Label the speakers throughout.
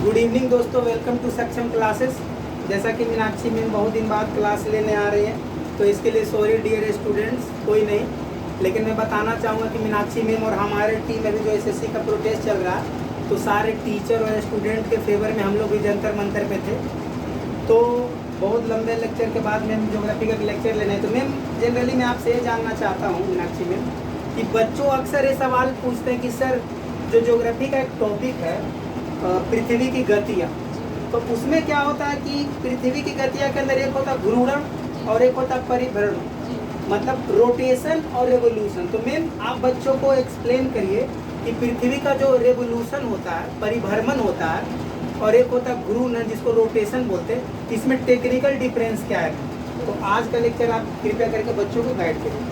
Speaker 1: Good evening दोस्तों, welcome to सक्षम classes. जैसा कि मीनाक्षी मैम बहुत दिन बाद क्लास लेने आ रही हैं, तो इसके लिए सॉरी डियर स्टूडेंट्स, कोई नहीं। लेकिन मैं बताना चाहूँगा कि मीनाक्षी मैम और हमारे टीम में भी जो एसएससी का प्रोटेस्ट चल रहा है, तो सारे टीचर और स्टूडेंट के फेवर में हम लोग भी जंतर मंतर पे थे। तो बहुत लंबे लेक्चर के बाद मैम ज्योग्राफी का लेक्चर लेना है। तो मैम जनरली मैं आपसे ये जानना चाहता हूँ मीनाक्षी मैम कि बच्चों अक्सर ये सवाल पूछते हैं कि सर जो ज्योग्राफी का एक टॉपिक है पृथ्वी की गतियाँ, तो उसमें क्या होता है कि पृथ्वी की गतियाँ के अंदर एक होता है घूर्णन और एक होता है परिभ्रमण, मतलब रोटेशन और रेवोल्यूशन। तो मैम आप बच्चों को एक्सप्लेन करिए कि पृथ्वी का जो रेवोल्यूशन होता है, परिभ्रमण होता है, और एक होता है घूर्णन जिसको रोटेशन बोलते हैं, इसमें टेक्निकल डिफरेंस क्या है। तो आज का लेक्चर आप कृपया करके बच्चों को गाइड करिए।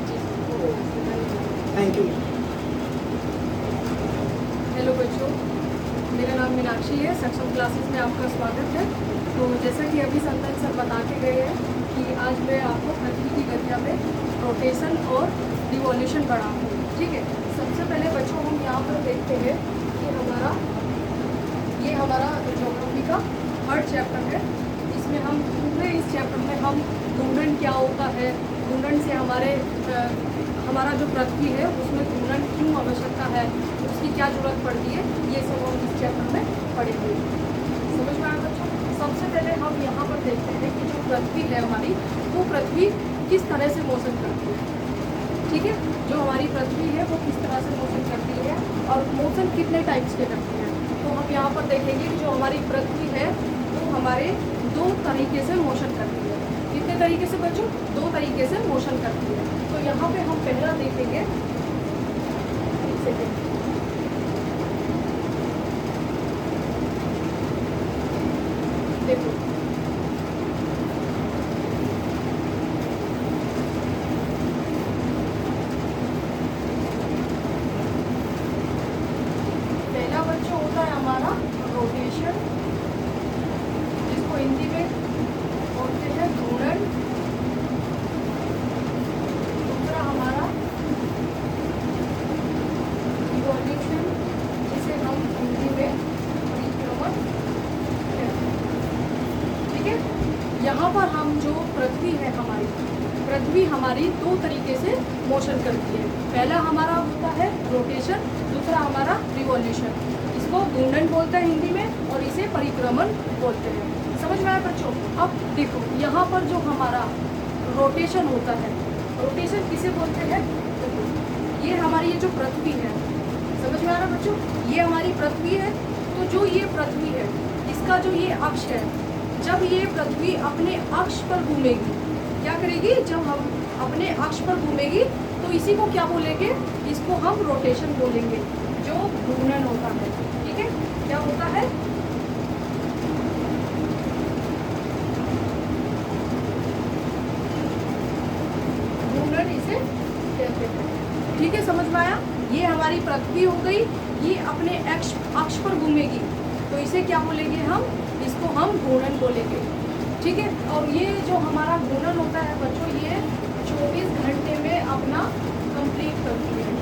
Speaker 1: Thank you.
Speaker 2: हेलो बच्चों, मेरा नाम मीनाक्षी है। सक्षम क्लासेस में आपका स्वागत है। तो जैसा कि अभी संतन सर बता के गए हैं कि आज मैं आपको पृथ्वी की गतियाँ पे रोटेशन और रिवॉल्यूशन पढ़ाऊँगी। ठीक है, सबसे पहले बच्चों हम यहाँ पर देखते हैं कि ये हमारा ज्योग्राफी का थर्ड चैप्टर है। इसमें हम पूरे इस चैप्टर में हम घूर्णन क्या होता है, घूर्णन से हमारा जो पृथ्वी है उसमें घूर्णन क्यों आवश्यकता है, उसकी क्या जरूरत पड़ती है, ये सब हम इस चैप्टर में पढ़ेंगे। समझ में आया बच्चों? सबसे पहले हम यहाँ पर देखते हैं कि जो पृथ्वी है हमारी, वो पृथ्वी किस तरह से मोशन करती है। ठीक है, जो हमारी पृथ्वी है वो किस तरह से मोशन करती है और मोशन कितने टाइप्स के करती है। तो हम यहाँ पर देखेंगे कि जो हमारी पृथ्वी है वो हमारे दो तरीके से मोशन करती है। कितने तरीके से बच्चों? दो तरीके से मोशन करती है। तो यहाँ पे हम पहला देखेंगे, देखो पहला बच्चों होता है हमारा रोटेशन, जिसको हिंदी में बोलते हैं घूर्णन। दूसरा हमारा रिवॉल्यूशन, जिसे हम हिंदी में परिक्रमण कहते हैं। ठीक है, यहाँ पर हम जो पृथ्वी है पृथ्वी हमारी दो तरीके से मोशन करती है। पहला हमारा होता है रोटेशन, दूसरा हमारा रिवॉल्यूशन। इसको घूर्णन बोलते हैं हिंदी में और इसे परिक्रमण बोलते हैं। समझ में आया बच्चों? अब देखो यहाँ पर जो हमारा रोटेशन होता है, रोटेशन किसे बोलते हैं? ये हमारी ये जो पृथ्वी है, समझ में आ रहा बच्चों? ये हमारी पृथ्वी है। तो जो ये पृथ्वी है, इसका जो ये अक्ष है, जब ये पृथ्वी अपने अक्ष पर घूमेगी, क्या करेगी? जब हम अपने अक्ष पर घूमेगी तो इसी को क्या बोलेंगे? इसको हम रोटेशन बोलेंगे, जो घूर्णन होता है। ठीक है, क्या होता है? घूर्णन इसे कहते हैं। ठीक है, समझ में आया? ये हमारी पृथ्वी हो गई, ये अपने अक्ष पर घूमेगी, तो इसे क्या बोलेंगे हम? इसको हम घूर्णन बोलेंगे। ठीक है, और ये जो हमारा घूर्णन होता है बच्चों, ये 24 घंटे में अपना कंप्लीट करती है।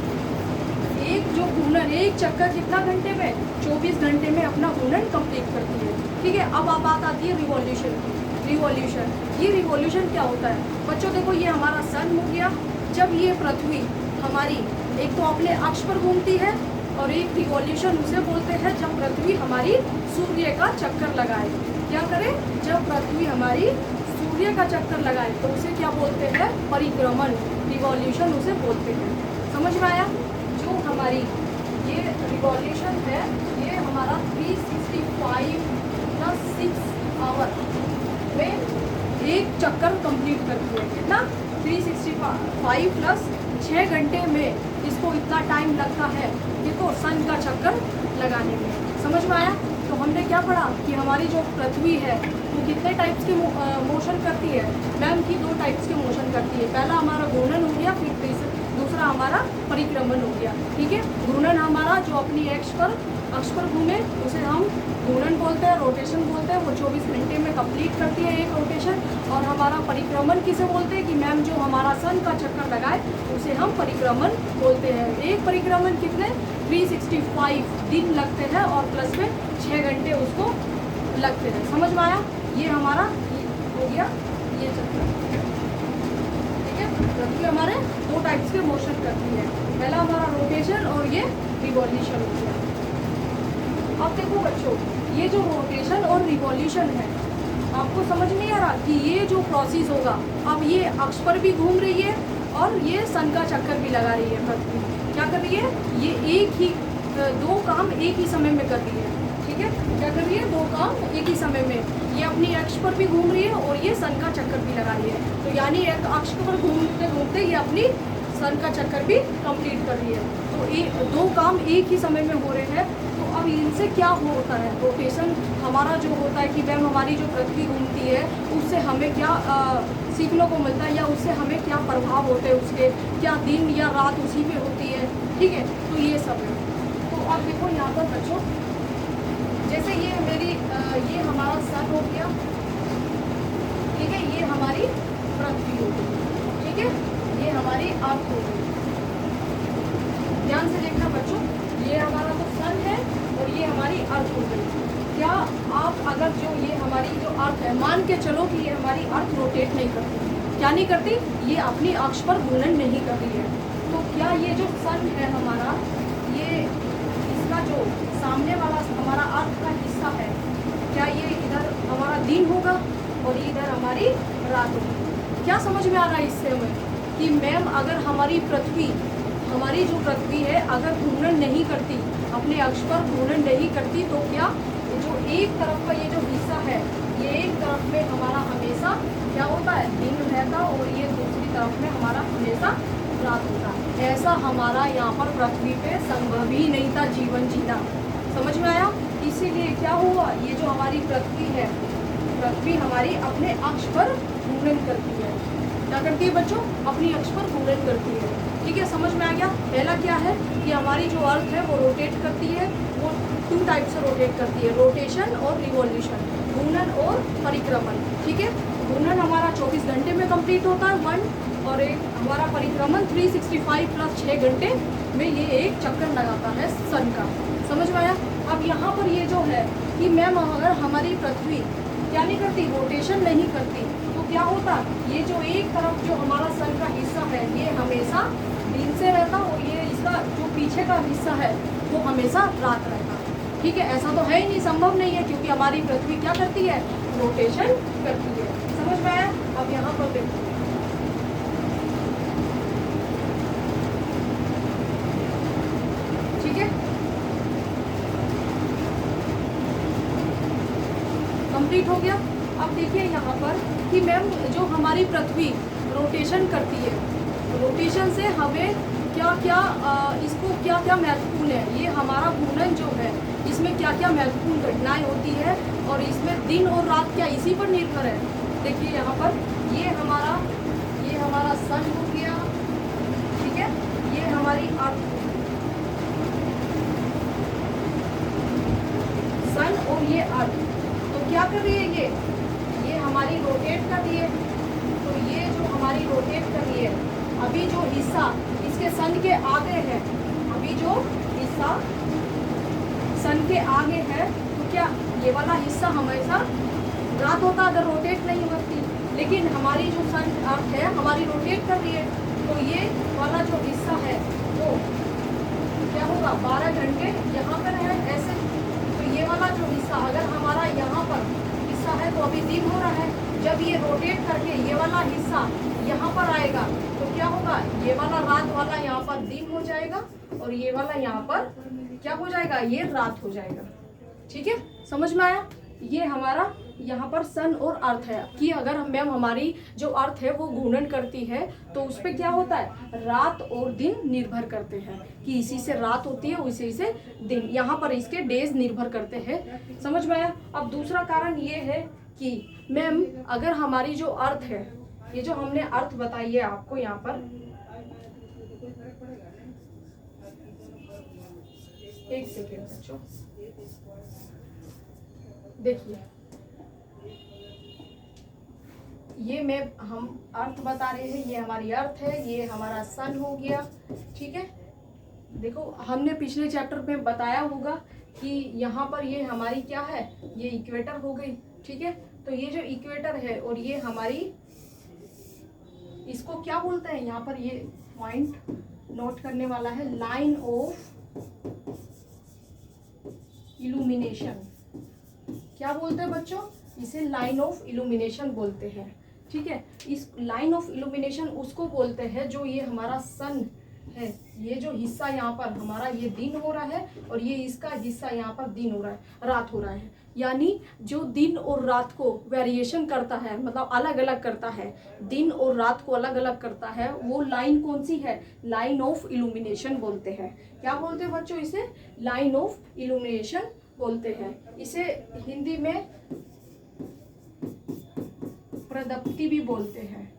Speaker 2: एक जो घूर्णन, एक चक्कर कितना घंटे में? 24 घंटे में अपना घूर्णन कंप्लीट करती है। ठीक है, अब बात आती है रिवॉल्यूशन की। रिवॉल्यूशन, ये रिवॉल्यूशन क्या होता है बच्चों? देखो ये हमारा सन हो गया। जब ये पृथ्वी हमारी एक तो अपने अक्ष पर घूमती है, और एक रिवॉल्यूशन उसे बोलते हैं जब पृथ्वी हमारी सूर्य का चक्कर लगाए। क्या करे? जब पृथ्वी हमारी सूर्य का चक्कर लगाए तो उसे क्या बोलते हैं? परिक्रमण, रिवॉल्यूशन उसे बोलते हैं। समझ में आया? जो हमारी ये रिवॉल्यूशन है, ये हमारा 365 + 6 आवर में एक चक्कर कंप्लीट करती है। कितना? 365 + 6 घंटे में इसको इतना टाइम लगता है देखो सन का चक्कर लगाने में। समझ में आया? तो हमने क्या पढ़ा कि हमारी जो पृथ्वी है वो कितने टाइप्स के मोशन करती है? मैम की दो टाइप्स के मोशन करती है। पहला हमारा घूर्णन हो गया, फिर दूसरा हमारा परिक्रमण हो गया। ठीक है, घूर्णन हमारा जो अपनी अक्ष पर घूमे उसे हम घूर्णन बोलते हैं, रोटेशन बोलते हैं। वो 24 घंटे में कंप्लीट करती है एक रोटेशन। और हमारा परिक्रमण किसे बोलते हैं? कि मैम जो हमारा सन का चक्कर लगाए उसे हम परिक्रमण बोलते हैं। एक परिक्रमण कितने? 365 दिन लगते हैं और प्लस में 6 घंटे उसको लगते हैं। समझ में आया? ये हमारा हो गया ये चक्कर। ठीक है, पृथ्वी हमारे दो टाइप्स के मोशन करती है, पहला हमारा रोटेशन और ये रिवॉल्यूशन हो गया। अब देखो बच्चों, ये जो रोटेशन और रिवॉल्यूशन है, आपको समझ नहीं आ रहा कि ये जो प्रोसेस होगा, अब ये अक्ष पर भी घूम रही है और ये सन का चक्कर भी लगा रही है। पृथ्वी क्या कर रही है? ये एक ही दो काम एक ही समय में कर रही है। ठीक है, क्या कर रही है? दो काम एक ही समय में। ये अपनी अक्ष पर भी घूम रही है और ये सन का चक्कर भी लगा रही है। तो यानी एक अक्ष पर घूमते घूमते ये अपनी सन का चक्कर भी कंप्लीट कर रही है। तो दो काम एक ही समय में हो रहे हैं। तो अब इनसे क्या होता है? रोटेशन हमारा जो होता है कि मैम हमारी जो पृथ्वी घूमती है उससे हमें क्या सीखने को मिलता है, या उससे हमें क्या प्रभाव होते हैं, उसके क्या दिन या रात उसी पे होती है। ठीक है, तो ये सब है। तो अब देखो यहाँ पर बच्चों, जैसे ये मेरी ये हमारा सन हो गया। ठीक है, ये हमारी पृथ्वी हो गई। ठीक है, ये हमारी अर्थ हो गई। ध्यान से देखना बच्चों, ये हमारा तो सन है और ये हमारी अर्थ हो गई। क्या आप अगर जो ये हमारी जो अर्थ है, मान के चलो कि ये हमारी अर्थ रोटेट नहीं करती, क्या नहीं करती? ये अपनी अक्ष पर घूर्णन नहीं कर रही है। तो क्या ये जो सन है हमारा, ये इसका जो सामने वाला हमारा अर्थ का हिस्सा है, क्या ये इधर हमारा दिन होगा और इधर हमारी रात होगी? क्या समझ में आ रहा है इससे हमें कि मैम अगर हमारी जो पृथ्वी है अगर घूर्णन नहीं करती, अपने अक्ष पर घूर्णन नहीं करती, तो क्या जो एक तरफ का ये जो हिस्सा है, ये एक तरफ में हमारा हमेशा क्या होता है? दिन रहता, और ये दूसरी तरफ में हमारा हमेशा रात होता। ऐसा हमारा यहाँ पर पृथ्वी पे संभव ही नहीं था जीवन जीना। समझ में आया? इसीलिए क्या हुआ, ये जो हमारी पृथ्वी है, पृथ्वी हमारी अपने अक्ष पर घूर्णन करती है। क्या करती है बच्चों? अपनी अक्ष पर घूर्णन करती है। ठीक है, समझ में आ गया? पहला क्या है कि हमारी जो अर्थ है वो रोटेट करती है। वो टू टाइप से रोटेट करती है, रोटेशन और रिवॉल्यूशन, घूर्णन और परिक्रमण। ठीक है, घूर्णन हमारा 24 घंटे में कंप्लीट होता है 1, और एक हमारा परिक्रमण 365 प्लस 6 घंटे में ये एक चक्कर लगाता है सन का। समझ में आया? अब यहाँ पर ये जो है कि मैम अगर हमारी पृथ्वी क्या नहीं करती, रोटेशन नहीं करती, तो क्या होता? ये जो एक तरफ जो हमारा सन का हिस्सा है ये हमेशा दिन से रहता, और ये इसका जो पीछे का हिस्सा है वो हमेशा रात रहता। ठीक है, ऐसा तो है ही नहीं, संभव नहीं है, क्योंकि हमारी पृथ्वी क्या करती है? रोटेशन करती है। समझ में आया? अब यहाँ पर देखो, ठीक है, कंप्लीट हो गया। अब देखिए यहाँ पर कि मैम जो हमारी पृथ्वी रोटेशन करती है, रोटेशन से हमें क्या क्या इसको क्या क्या महत्वपूर्ण है, ये हमारा घूर्णन जो है इसमें क्या क्या महत्वपूर्ण घटनाएं होती है, और इसमें दिन और रात क्या इसी पर निर्भर है। देखिए यहाँ पर ये हमारा सन हो गया। ठीक है, ये हमारी अर्थ, सन और ये अर्थ, तो क्या कर रही है ये हमारी रोटेट कर रही है। तो ये जो हमारी रोटेट कर रही है, अभी जो हिस्सा इसके सन के आगे है, अभी जो हिस्सा सन के आगे है, तो क्या ये वाला हिस्सा हमेशा रात होता अगर रोटेट नहीं होती। लेकिन हमारी जो सन अर्थ है हमारी रोटेट कर रही है, तो ये वाला जो हिस्सा है वो क्या होगा? 12 घंटे यहाँ पर है ऐसे। तो ये वाला जो हिस्सा अगर हमारा यहाँ पर हिस्सा है तो अभी दिन हो रहा है, जब ये रोटेट करके ये वाला हिस्सा यहाँ पर आएगा तो क्या होगा? ये वाला रात वाला यहाँ पर दिन हो जाएगा, और ये वाला यहाँ पर क्या हो जाएगा? ये रात हो जाएगा। ठीक है, समझ में आया? ये हमारा यहाँ पर सन और अर्थ है कि अगर मैम हमारी जो अर्थ है वो घूर्णन करती है तो उस पर क्या होता है? रात और दिन निर्भर करते हैं, कि इसी से रात होती है उसी से दिन, यहाँ पर इसके डेज निर्भर करते हैं। समझ में आया? अब दूसरा कारण ये है कि मैम अगर हमारी जो अर्थ है, ये जो हमने अर्थ बताई है आपको यहाँ पर, एक सेकेंड बच्चों, देखिए ये हम अर्थ बता रहे हैं, ये हमारी अर्थ है, ये हमारा सन हो गया। ठीक है, देखो हमने पिछले चैप्टर में बताया होगा कि यहाँ पर ये हमारी क्या है, ये इक्वेटर हो गई, ठीक है। तो ये जो इक्वेटर है और ये हमारी, इसको क्या बोलते हैं, यहाँ पर ये पॉइंट नोट करने वाला है, लाइन ऑफ इल्यूमिनेशन। क्या बोलते हैं बच्चों, इसे लाइन ऑफ इल्यूमिनेशन बोलते हैं, ठीक है। इस लाइन ऑफ इल्यूमिनेशन उसको बोलते हैं जो ये हमारा सन है, ये जो हिस्सा यहाँ पर हमारा ये दिन हो रहा है और ये इसका हिस्सा यहाँ पर दिन हो रहा है, रात हो रहा है, यानी जो दिन और रात को वेरिएशन करता है, मतलब अलग अलग करता है, दिन और रात को अलग अलग करता है, वो लाइन कौन सी है, लाइन ऑफ इल्यूमिनेशन बोलते हैं। क्या बोलते हैं बच्चों, इसे लाइन ऑफ इल्यूमिनेशन बोलते हैं। इसे हिंदी में प्रदीप्ति भी बोलते हैं,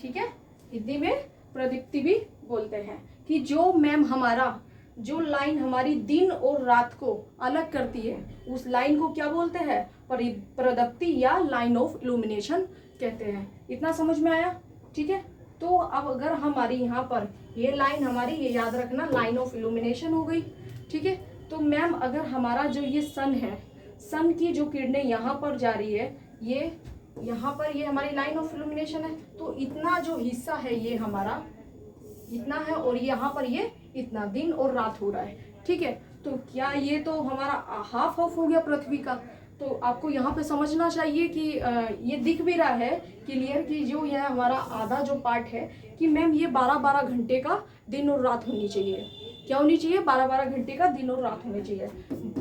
Speaker 2: ठीक है, हिंदी में प्रदीप्ति भी बोलते हैं। कि जो मैम हमारा जो लाइन हमारी दिन और रात को अलग करती है, उस लाइन को क्या बोलते हैं, प्रदीप्ति या लाइन ऑफ इल्यूमिनेशन कहते हैं। इतना समझ में आया, ठीक है। तो अब अगर हमारी यहाँ पर ये लाइन हमारी, ये याद रखना, लाइन ऑफ इल्यूमिनेशन हो गई, ठीक है। तो मैम अगर हमारा जो ये सन है, सन की जो किरणें यहाँ पर जा रही है, ये यहाँ पर ये हमारी लाइन ऑफ इल्यूमिनेशन है, तो इतना जो हिस्सा है ये हमारा इतना है और यहाँ पर ये इतना, दिन और रात हो रहा है, ठीक है। तो क्या ये तो हमारा हाफ ऑफ हो गया पृथ्वी का। तो आपको यहाँ पे समझना चाहिए कि ये दिख भी रहा है क्लियर कि जो यह हमारा आधा जो पार्ट है कि मैम ये 12-12 घंटे का दिन और रात होनी चाहिए। क्या होनी चाहिए, 12-12 घंटे का दिन और रात होनी चाहिए।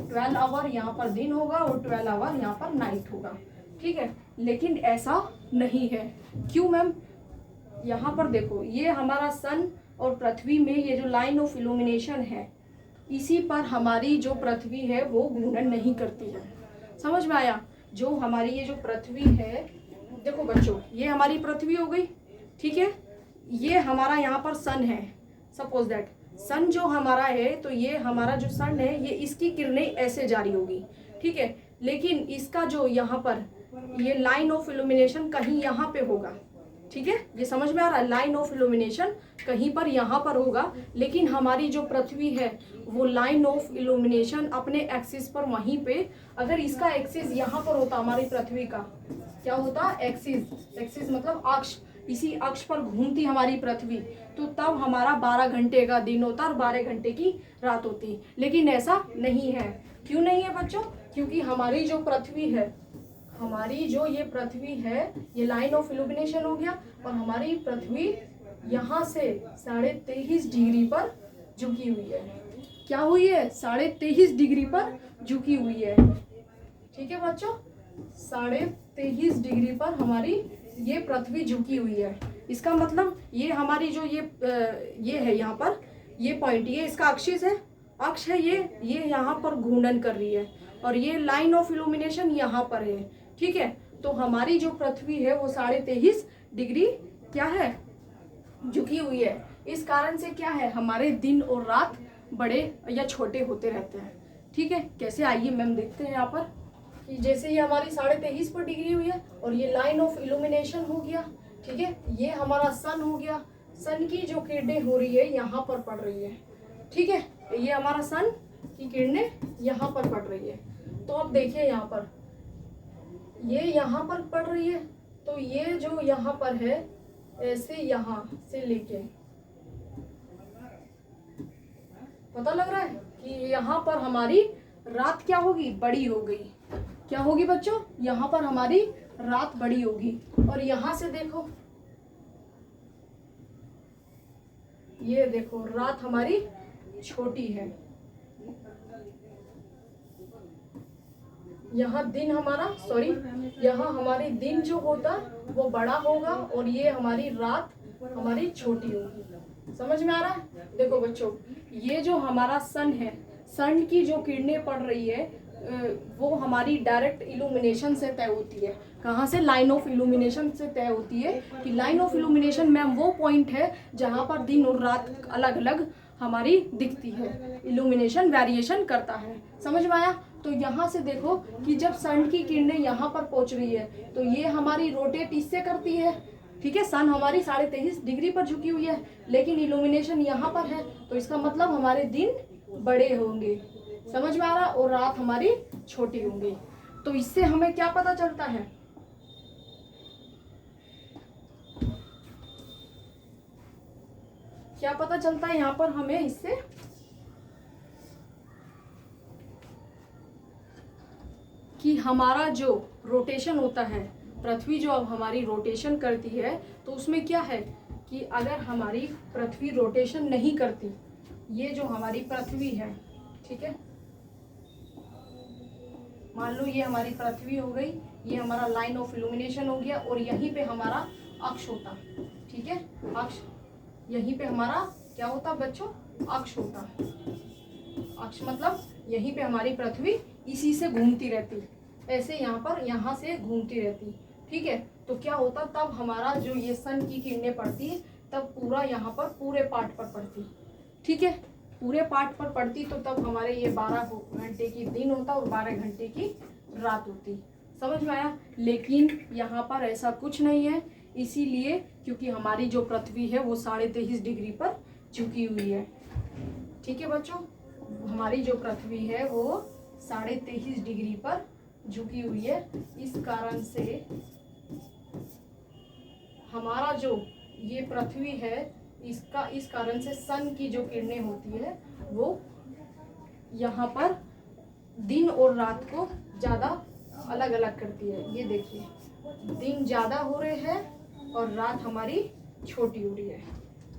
Speaker 2: 12 आवर यहाँ पर दिन होगा और 12 आवर यहाँ पर नाइट होगा, ठीक है। लेकिन ऐसा नहीं है। क्यों मैम, यहाँ पर देखो, ये हमारा सन और पृथ्वी में ये जो लाइन ऑफ इल्यूमिनेशन है, इसी पर हमारी जो पृथ्वी है वो घूर्णन नहीं करती है। समझ में आया। जो हमारी ये जो पृथ्वी है, देखो बच्चों, ये हमारी पृथ्वी हो गई, ठीक है। ये हमारा यहाँ पर सन है, सपोज दैट सन जो हमारा है, तो ये हमारा जो सन है, ये इसकी किरणें ऐसे जारी होगी, ठीक है। लेकिन इसका जो यहाँ पर ये लाइन ऑफ इल्यूमिनेशन कहीं यहाँ पे होगा, ठीक है। ये समझ में आ रहा है, लाइन ऑफ इल्यूमिनेशन कहीं पर यहाँ पर होगा, लेकिन हमारी जो पृथ्वी है वो लाइन ऑफ इल्यूमिनेशन अपने एक्सिस पर वहीं पे, अगर इसका एक्सिस यहाँ पर होता, हमारी पृथ्वी का क्या होता, एक्सिस, एक्सिस मतलब अक्ष, इसी अक्ष पर घूमती हमारी पृथ्वी, तो तब हमारा 12 घंटे का दिन होता और 12 घंटे की रात होती। लेकिन ऐसा नहीं है। क्यों नहीं है बच्चों, क्योंकि हमारी जो पृथ्वी है, हमारी जो ये पृथ्वी है, ये लाइन ऑफ इल्यूमिनेशन हो गया और हमारी पृथ्वी यहाँ से 23.5 डिग्री पर झुकी हुई है। क्या हुई है, 23.5 डिग्री पर झुकी हुई है, ठीक है बच्चों। 23.5 डिग्री पर हमारी ये पृथ्वी झुकी हुई है। इसका मतलब ये हमारी जो ये है यहाँ पर, ये पॉइंट, ये इसका एक्सिस है, अक्ष है, ये यहाँ पर घूर्णन कर रही है और ये लाइन ऑफ इल्यूमिनेशन यहाँ पर है, ठीक है। तो हमारी जो पृथ्वी है वो 23.5 डिग्री क्या है, झुकी हुई है। इस कारण से क्या है, हमारे दिन और रात बड़े या छोटे होते रहते हैं, ठीक है। कैसे, आइए मैम देखते हैं यहाँ पर कि जैसे ये हमारी 23.5 पर डिग्री हुई है और ये लाइन ऑफ इल्यूमिनेशन हो गया, ठीक है। ये हमारा सन हो गया, सन की जो किरणें हो रही है यहाँ पर पड़ रही है, ठीक है। ये हमारा सन की किरणें यहाँ पर पड़ रही है। तो आप देखिए यहाँ पर, ये यहाँ पर पड़ रही है, तो ये जो यहाँ पर है, ऐसे यहाँ से लेके, पता लग रहा है कि यहाँ पर हमारी रात क्या होगी, बड़ी हो गई। क्या होगी बच्चों, यहाँ पर हमारी रात बड़ी होगी। और यहाँ से देखो, ये देखो, रात हमारी छोटी है। यहाँ दिन हमारा, यहाँ हमारी दिन जो होता वो बड़ा होगा और ये हमारी रात हमारी छोटी होगी। समझ में आ रहा है। देखो बच्चों, ये जो हमारा सन है, सन की जो किरणें पड़ रही है वो हमारी डायरेक्ट इल्यूमिनेशन से तय होती है। कहाँ से, लाइन ऑफ इल्यूमिनेशन से तय होती है। कि लाइन ऑफ इल्यूमिनेशन मैम वो पॉइंट है जहाँ पर दिन और रात अलग अलग हमारी दिखती है, इल्यूमिनेशन वेरिएशन करता है। समझ में आया। तो यहाँ से देखो कि जब सन की किरणें यहाँ पर पहुँच रही है तो ये हमारी रोटेट इससे करती है, ठीक है। सन हमारी 23.5 डिग्री पर झुकी हुई है, लेकिन इल्यूमिनेशन यहाँ पर है, तो इसका मतलब हमारे दिन बड़े होंगे। समझ में आ रहा, और रात हमारी छोटी हो गई। तो इससे हमें क्या पता चलता है, क्या पता चलता है यहाँ पर हमें इससे, कि हमारा जो रोटेशन होता है, पृथ्वी जो अब हमारी रोटेशन करती है, तो उसमें क्या है कि अगर हमारी पृथ्वी रोटेशन नहीं करती, ये जो हमारी पृथ्वी है, ठीक है, मान लो ये हमारी पृथ्वी हो गई, ये हमारा लाइन ऑफ इल्यूमिनेशन हो गया, और यहीं पे हमारा अक्ष होता, ठीक है, अक्ष, यहीं पे हमारा क्या होता बच्चों, अक्ष होता। अक्ष मतलब यहीं पे हमारी पृथ्वी इसी से घूमती रहती, ऐसे यहाँ पर, यहाँ से घूमती रहती, ठीक है। तो क्या होता, तब हमारा जो ये सन की किरणें पड़ती, तब पूरा यहाँ पर पूरे पार्ट पर पड़ती, ठीक है, पूरे पार्ट पर पड़ती, तो तब हमारे ये 12 घंटे की दिन होता और 12 घंटे की रात होती। समझ में आया। लेकिन यहाँ पर ऐसा कुछ नहीं है, इसीलिए क्योंकि हमारी जो पृथ्वी है वो 23.5 डिग्री पर झुकी हुई है, ठीक है बच्चों, हमारी जो पृथ्वी है वो 23.5 डिग्री पर झुकी हुई है। इस कारण से हमारा जो ये पृथ्वी है, इसका इस कारण से सन की जो किरणें होती है वो यहाँ पर दिन और रात को ज़्यादा अलग अलग करती है। ये देखिए, दिन ज़्यादा हो रहे हैं और रात हमारी छोटी हो रही है,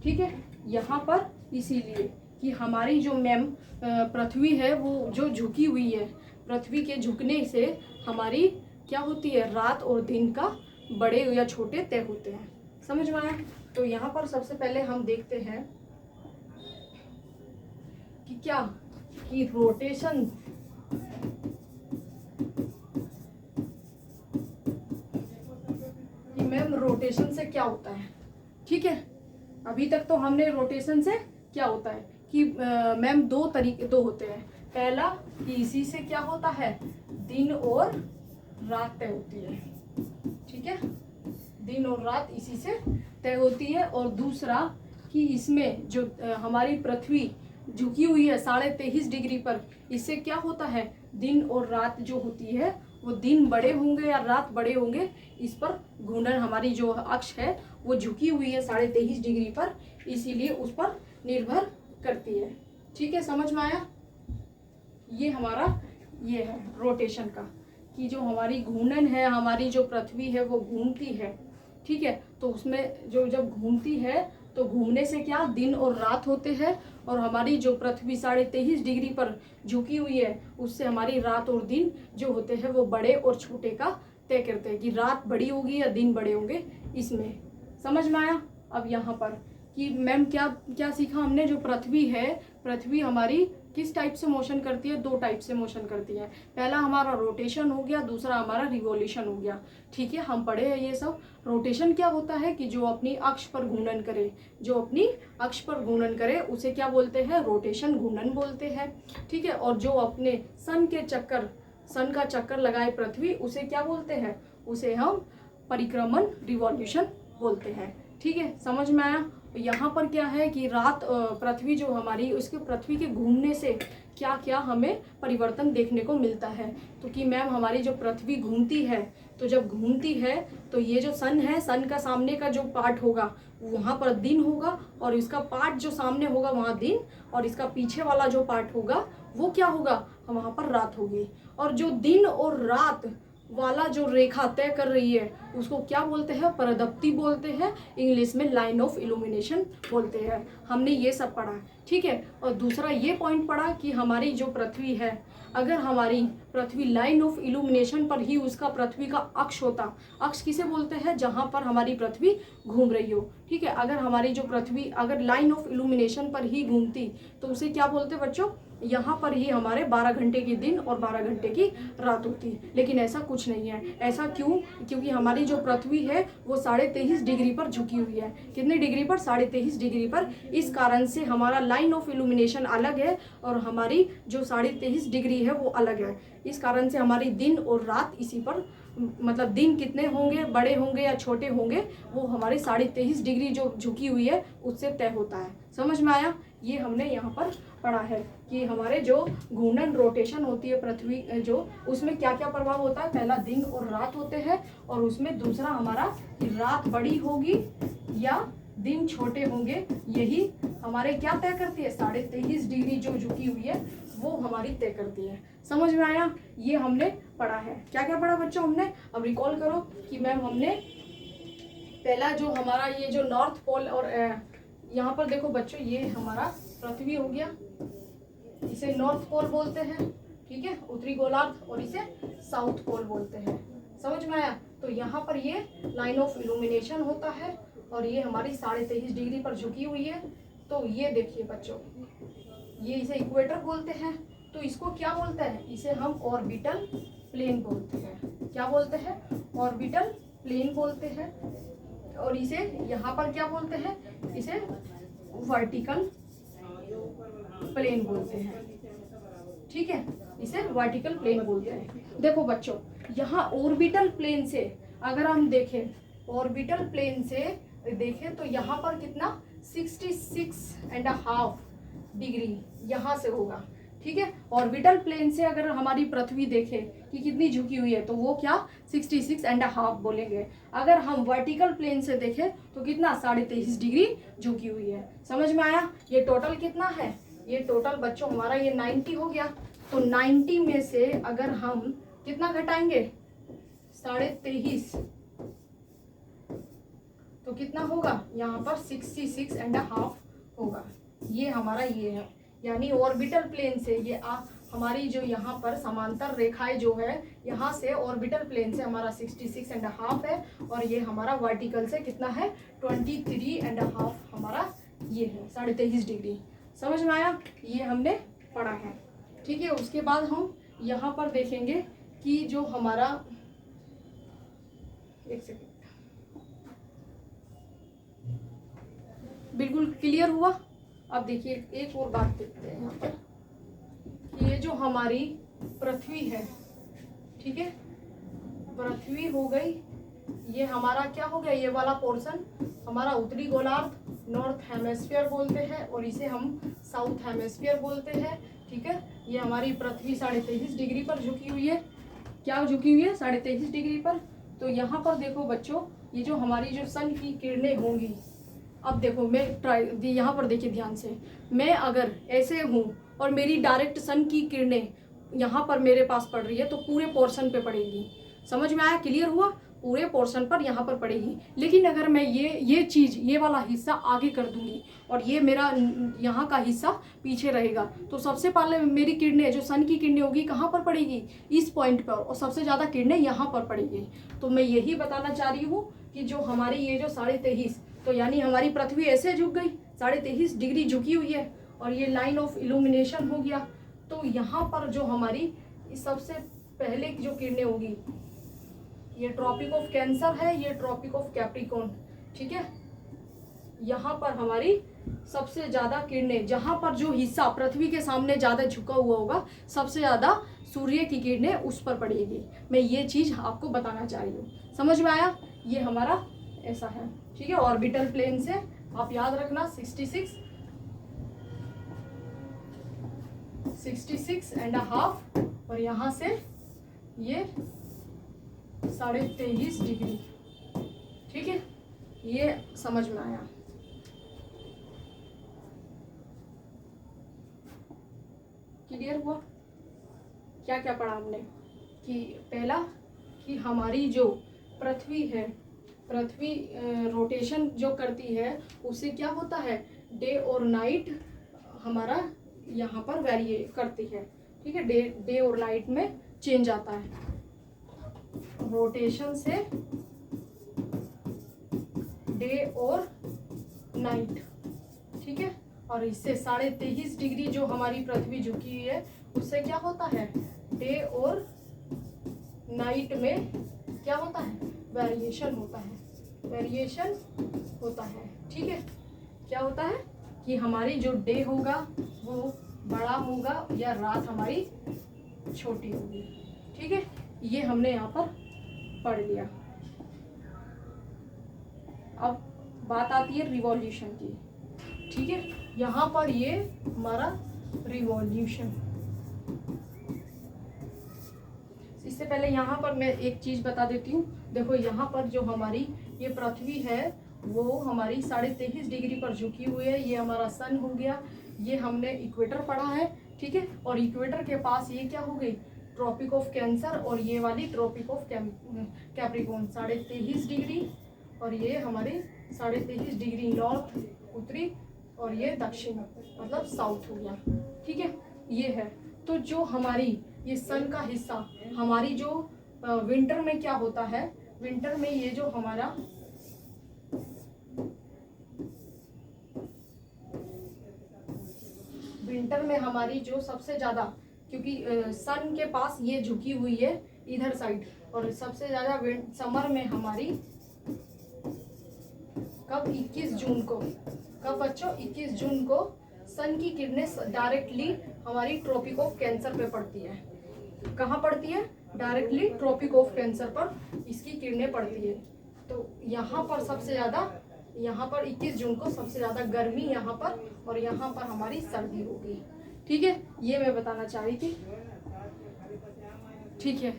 Speaker 2: ठीक है। यहाँ पर इसीलिए कि हमारी जो मैम पृथ्वी है वो जो झुकी हुई है, पृथ्वी के झुकने से हमारी क्या होती है, रात और दिन का बड़े या छोटे तय होते हैं। समझ में आया। तो यहाँ पर सबसे पहले हम देखते हैं कि क्या कि रोटेशन कि मैम रोटेशन से क्या होता है, ठीक है। अभी तक तो हमने रोटेशन से क्या होता है कि मैम दो होते हैं। पहला कि इसी से क्या होता है, दिन और रात तय होती है, ठीक है, दिन और रात इसी से तय होती है। और दूसरा कि इसमें जो हमारी पृथ्वी झुकी हुई है 23.5 डिग्री पर, इससे क्या होता है, दिन और रात जो होती है वो दिन बड़े होंगे या रात बड़े होंगे, इस पर घूर्णन, हमारी जो अक्ष है वो झुकी हुई है 23.5 डिग्री पर, इसीलिए उस पर निर्भर करती है, ठीक है। समझ में आया। ये हमारा ये है रोटेशन का, कि जो हमारी घूर्णन है, हमारी जो पृथ्वी है वो घूमती है, ठीक है। तो उसमें जो जब घूमती है तो घूमने से क्या दिन और रात होते हैं, और हमारी जो पृथ्वी 23.5 डिग्री पर झुकी हुई है उससे हमारी रात और दिन जो होते हैं वो बड़े और छोटे का तय करते हैं, कि रात बड़ी होगी या दिन बड़े होंगे, इसमें। समझ में आया। अब यहाँ पर कि मैम क्या क्या सीखा हमने, जो पृथ्वी है, पृथ्वी हमारी किस टाइप से मोशन करती है, 2 टाइप से मोशन करती है। पहला हमारा रोटेशन हो गया, दूसरा हमारा रिवॉल्यूशन हो गया, ठीक है, हम पढ़े हैं ये सब। रोटेशन क्या होता है कि जो अपनी अक्ष पर घूर्णन करे, जो अपनी अक्ष पर घूर्णन करे उसे क्या बोलते हैं, रोटेशन, घूर्णन बोलते हैं, ठीक है। और जो अपने सन का चक्कर लगाए पृथ्वी, उसे क्या बोलते हैं, उसे हम परिक्रमण, रिवॉल्यूशन बोलते हैं, ठीक है। समझ में आया। यहाँ पर क्या है कि रात पृथ्वी जो हमारी, उसके पृथ्वी के घूमने से क्या क्या हमें परिवर्तन देखने को मिलता है। तो कि मैम हमारी जो पृथ्वी घूमती है, तो जब घूमती है तो ये जो सन है, सन का सामने का जो पार्ट होगा वहाँ पर दिन होगा, और इसका पार्ट जो सामने होगा वहाँ दिन, और इसका पीछे वाला जो पार्ट होगा वो क्या होगा, वहाँ पर रात होगी। और जो दिन और रात वाला जो रेखा तय कर रही है उसको क्या बोलते हैं, परदप्ति बोलते हैं, इंग्लिश में लाइन ऑफ इल्यूमिनेशन बोलते हैं। हमने ये सब पढ़ा, ठीक है। और दूसरा ये पॉइंट पढ़ा कि हमारी जो पृथ्वी है, अगर हमारी पृथ्वी लाइन ऑफ इल्यूमिनेशन पर ही उसका पृथ्वी का अक्ष होता, अक्ष किसे बोलते हैं, जहाँ पर हमारी पृथ्वी घूम रही हो, ठीक है। अगर हमारी जो पृथ्वी अगर लाइन ऑफ इल्यूमिनेशन पर ही घूमती तो उसे क्या बोलते बच्चों, यहाँ पर ही हमारे 12 घंटे की दिन और 12 घंटे की रात होती। लेकिन ऐसा कुछ नहीं है। ऐसा क्यों, क्योंकि हमारी जो पृथ्वी है वो 23.5 डिग्री पर झुकी हुई है। कितने डिग्री पर, 23.5 डिग्री पर। इस कारण से हमारा लाइन ऑफ इल्यूमिनेशन अलग है और हमारी जो 23.5 डिग्री है वो अलग है। इस कारण से हमारी दिन और रात इसी पर मतलब दिन कितने होंगे, बड़े होंगे या छोटे होंगे, वो हमारे 23.5 डिग्री जो झुकी हुई है उससे तय होता है। समझ में आया? ये हमने यहाँ पर पढ़ा है कि हमारे जो घूर्णन रोटेशन होती है पृथ्वी जो, उसमें क्या क्या प्रभाव होता है। पहला दिन और रात होते हैं, और उसमें दूसरा हमारा कि रात बड़ी होगी या दिन छोटे होंगे, यही हमारे क्या तय करती है, 23.5 डिग्री जो झुकी हुई है वो हमारी तय करती है। समझ में आया? ये हमने पढ़ा है। क्या क्या पढ़ा बच्चों हमने? अब रिकॉल करो कि मैम हमने पहला जो हमारा ये जो नॉर्थ पोल, और यहाँ पर देखो बच्चों ये हमारा पृथ्वी हो गया, इसे नॉर्थ पोल बोलते हैं, ठीक है, उत्तरी गोलार्ध, और इसे साउथ पोल बोलते हैं। समझ में आया? तो यहाँ पर ये लाइन ऑफ इल्यूमिनेशन होता है, और ये हमारी 23.5 डिग्री पर झुकी हुई है। तो ये देखिए बच्चों, ये इसे इक्वेटर बोलते हैं। तो इसको क्या बोलते हैं? इसे हम ऑर्बिटल प्लेन बोलते हैं। क्या बोलते हैं? ऑर्बिटल प्लेन बोलते हैं। और इसे यहाँ पर क्या बोलते हैं? इसे वर्टिकल प्लेन बोलते हैं, ठीक है, इसे वर्टिकल प्लेन बोलते हैं। देखो बच्चों, यहाँ ऑर्बिटल प्लेन से अगर हम देखें, ऑर्बिटल प्लेन से देखें तो यहाँ पर कितना 66.5 डिग्री यहाँ से होगा, ठीक है। ऑर्बिटल प्लेन से अगर हमारी पृथ्वी देखे कि कितनी झुकी हुई है तो वो क्या 66.5 बोलेंगे। अगर हम वर्टिकल प्लेन से देखें तो कितना 23.5 डिग्री झुकी हुई है। समझ में आया? ये टोटल कितना है? ये टोटल बच्चों हमारा ये 90 हो गया। तो 90 में से अगर हम कितना घटाएंगे 23.5 तो कितना होगा? यहाँ पर 66.5 होगा। ये हमारा ये है, यानी ऑर्बिटल प्लेन से ये हमारी जो यहाँ पर समांतर रेखाएं जो है, यहाँ से ऑर्बिटल प्लेन से हमारा 66.5 है, और ये हमारा वर्टिकल से कितना है 23.5 हमारा ये है 23.5 डिग्री। समझ में आया? ये हमने पढ़ा है, ठीक है। उसके बाद हम यहाँ पर देखेंगे कि जो हमारा, एक सेकेंड, बिल्कुल क्लियर हुआ? अब देखिए एक और बात देखते हैं यहाँ पर कि ये जो हमारी पृथ्वी है, ठीक है, पृथ्वी हो गई, ये हमारा क्या हो गया, ये वाला पोर्शन हमारा उत्तरी गोलार्ध नॉर्थ हेमिस्फीयर बोलते हैं, और इसे हम साउथ हेमिस्फीयर बोलते हैं, ठीक है। ये हमारी पृथ्वी 23.5 डिग्री पर झुकी हुई है। क्या झुकी हुई है? 23.5 डिग्री पर। तो यहाँ पर देखो बच्चों, ये जो हमारी जो सन की किरणें होंगी, अब देखो मैं यहाँ पर देखिए ध्यान से, मैं अगर ऐसे हूँ और मेरी डायरेक्ट सन की किरणें यहाँ पर मेरे पास पड़ रही है तो पूरे पोर्शन पे पड़ेगी। समझ में आया? क्लियर हुआ? पूरे पोर्शन पर यहाँ पर पड़ेगी। लेकिन अगर मैं ये चीज़, ये वाला हिस्सा आगे कर दूंगी और ये मेरा यहाँ का हिस्सा पीछे रहेगा, तो सबसे पहले मेरी किरणें, जो सन की किरणें होगी, कहाँ पर पड़ेगी? इस पॉइंट पर, और सबसे ज़्यादा किरणें यहाँ पर पड़ेगी। तो मैं यही बताना चाह रही हूँ कि जो हमारी ये जो 23.5, तो यानी हमारी पृथ्वी ऐसे झुक गई, 23.5 डिग्री झुकी हुई है, और ये लाइन ऑफ इल्यूमिनेशन हो गया। तो यहाँ पर जो हमारी सबसे पहले जो किरणें होगी, ये ट्रॉपिक ऑफ कैंसर है, ये ट्रॉपिक ऑफ कैप्रिकॉर्न, ठीक है। यहाँ पर हमारी सबसे ज़्यादा किरणें, जहाँ पर जो हिस्सा पृथ्वी के सामने ज़्यादा झुका हुआ होगा, सबसे ज़्यादा सूर्य की किरणें उस पर पड़ेगी। मैं ये चीज़ आपको बताना चाह रही हूँ। समझ में आया? ये हमारा ऐसा है, ठीक है। ऑर्बिटल प्लेन से आप याद रखना 66.5, और यहाँ से ये 23.5 डिग्री, ठीक है। ये समझ में आया? क्लियर हुआ? क्या क्या पढ़ा हमने? कि पहला कि हमारी जो पृथ्वी है, पृथ्वी रोटेशन जो करती है, उससे क्या होता है, डे और नाइट हमारा यहाँ पर वेरी करती है, ठीक है। डे और नाइट में चेंज आता है रोटेशन से, डे और नाइट, ठीक है। और इससे 23.5 डिग्री जो हमारी पृथ्वी झुकी हुई है, उससे क्या होता है, डे और नाइट में क्या होता है, वेरिएशन होता है, वेरिएशन होता है, ठीक है। क्या होता है कि हमारी जो डे होगा वो बड़ा होगा या रात हमारी छोटी होगी, ठीक है। ये हमने यहाँ पर पढ़ लिया। अब बात आती है रिवॉल्यूशन की, ठीक है। यहाँ पर ये हमारा रिवॉल्यूशन, इससे पहले यहाँ पर मैं एक चीज़ बता देती हूँ। देखो यहाँ पर जो हमारी ये पृथ्वी है वो हमारी 23.5 डिग्री पर झुकी हुई है। ये हमारा सन हो गया, ये हमने इक्वेटर पढ़ा है, ठीक है। और इक्वेटर के पास ये क्या हो गई, ट्रॉपिक ऑफ कैंसर, और ये वाली ट्रॉपिक ऑफ कैप्रिकॉर्न 23.5 डिग्री, और ये हमारी 23.5 डिग्री नॉर्थ उत्तरी, और ये दक्षिण मतलब साउथ हो गया, ठीक है। ये है तो जो हमारी ये सन का हिस्सा, हमारी जो विंटर में क्या होता है, विंटर में ये जो हमारा विंटर में हमारी जो सबसे ज़्यादा, क्योंकि सन के पास ये झुकी हुई है इधर साइड, और सबसे ज़्यादा समर में हमारी कब 21 जून को, कब बच्चों 21 जून को सन की किरणें डायरेक्टली हमारी ट्रॉपिक ऑफ कैंसर पे पड़ती है। कहाँ पड़ती है, डायरेक्टली ट्रॉपिक ऑफ कैंसर पर इसकी किरणें पड़ती है। तो यहाँ पर सबसे ज़्यादा, यहाँ पर 21 जून को सबसे ज़्यादा गर्मी यहाँ पर, और यहाँ पर हमारी सर्दी होगी, ठीक है। ये मैं बताना चाह रही थी, ठीक है।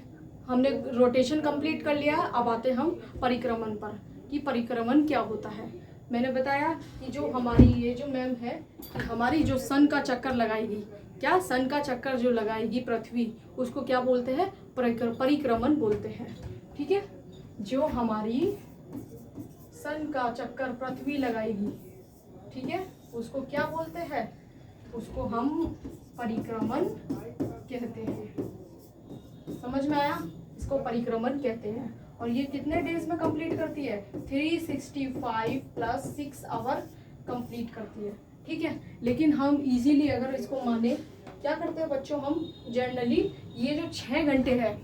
Speaker 2: हमने रोटेशन कंप्लीट कर लिया, अब आते हम परिक्रमण पर कि परिक्रमण क्या होता है। मैंने बताया कि जो हमारी ये जो मैम है, हमारी जो सन का चक्कर लगाएगी, क्या सन का चक्कर जो लगाएगी पृथ्वी, उसको क्या बोलते हैं, परिक्रमण बोलते हैं, ठीक है। जो हमारी सन का चक्कर पृथ्वी लगाएगी, ठीक है, उसको क्या बोलते हैं, उसको हम परिक्रमण कहते हैं। समझ में आया, इसको परिक्रमण कहते हैं। और ये कितने डेज में कंप्लीट करती है, 365 + 6 आवर कंप्लीट करती है, ठीक है। लेकिन हम इजीली अगर इसको माने, क्या करते हैं बच्चों, हम जनरली ये जो 6 घंटे है,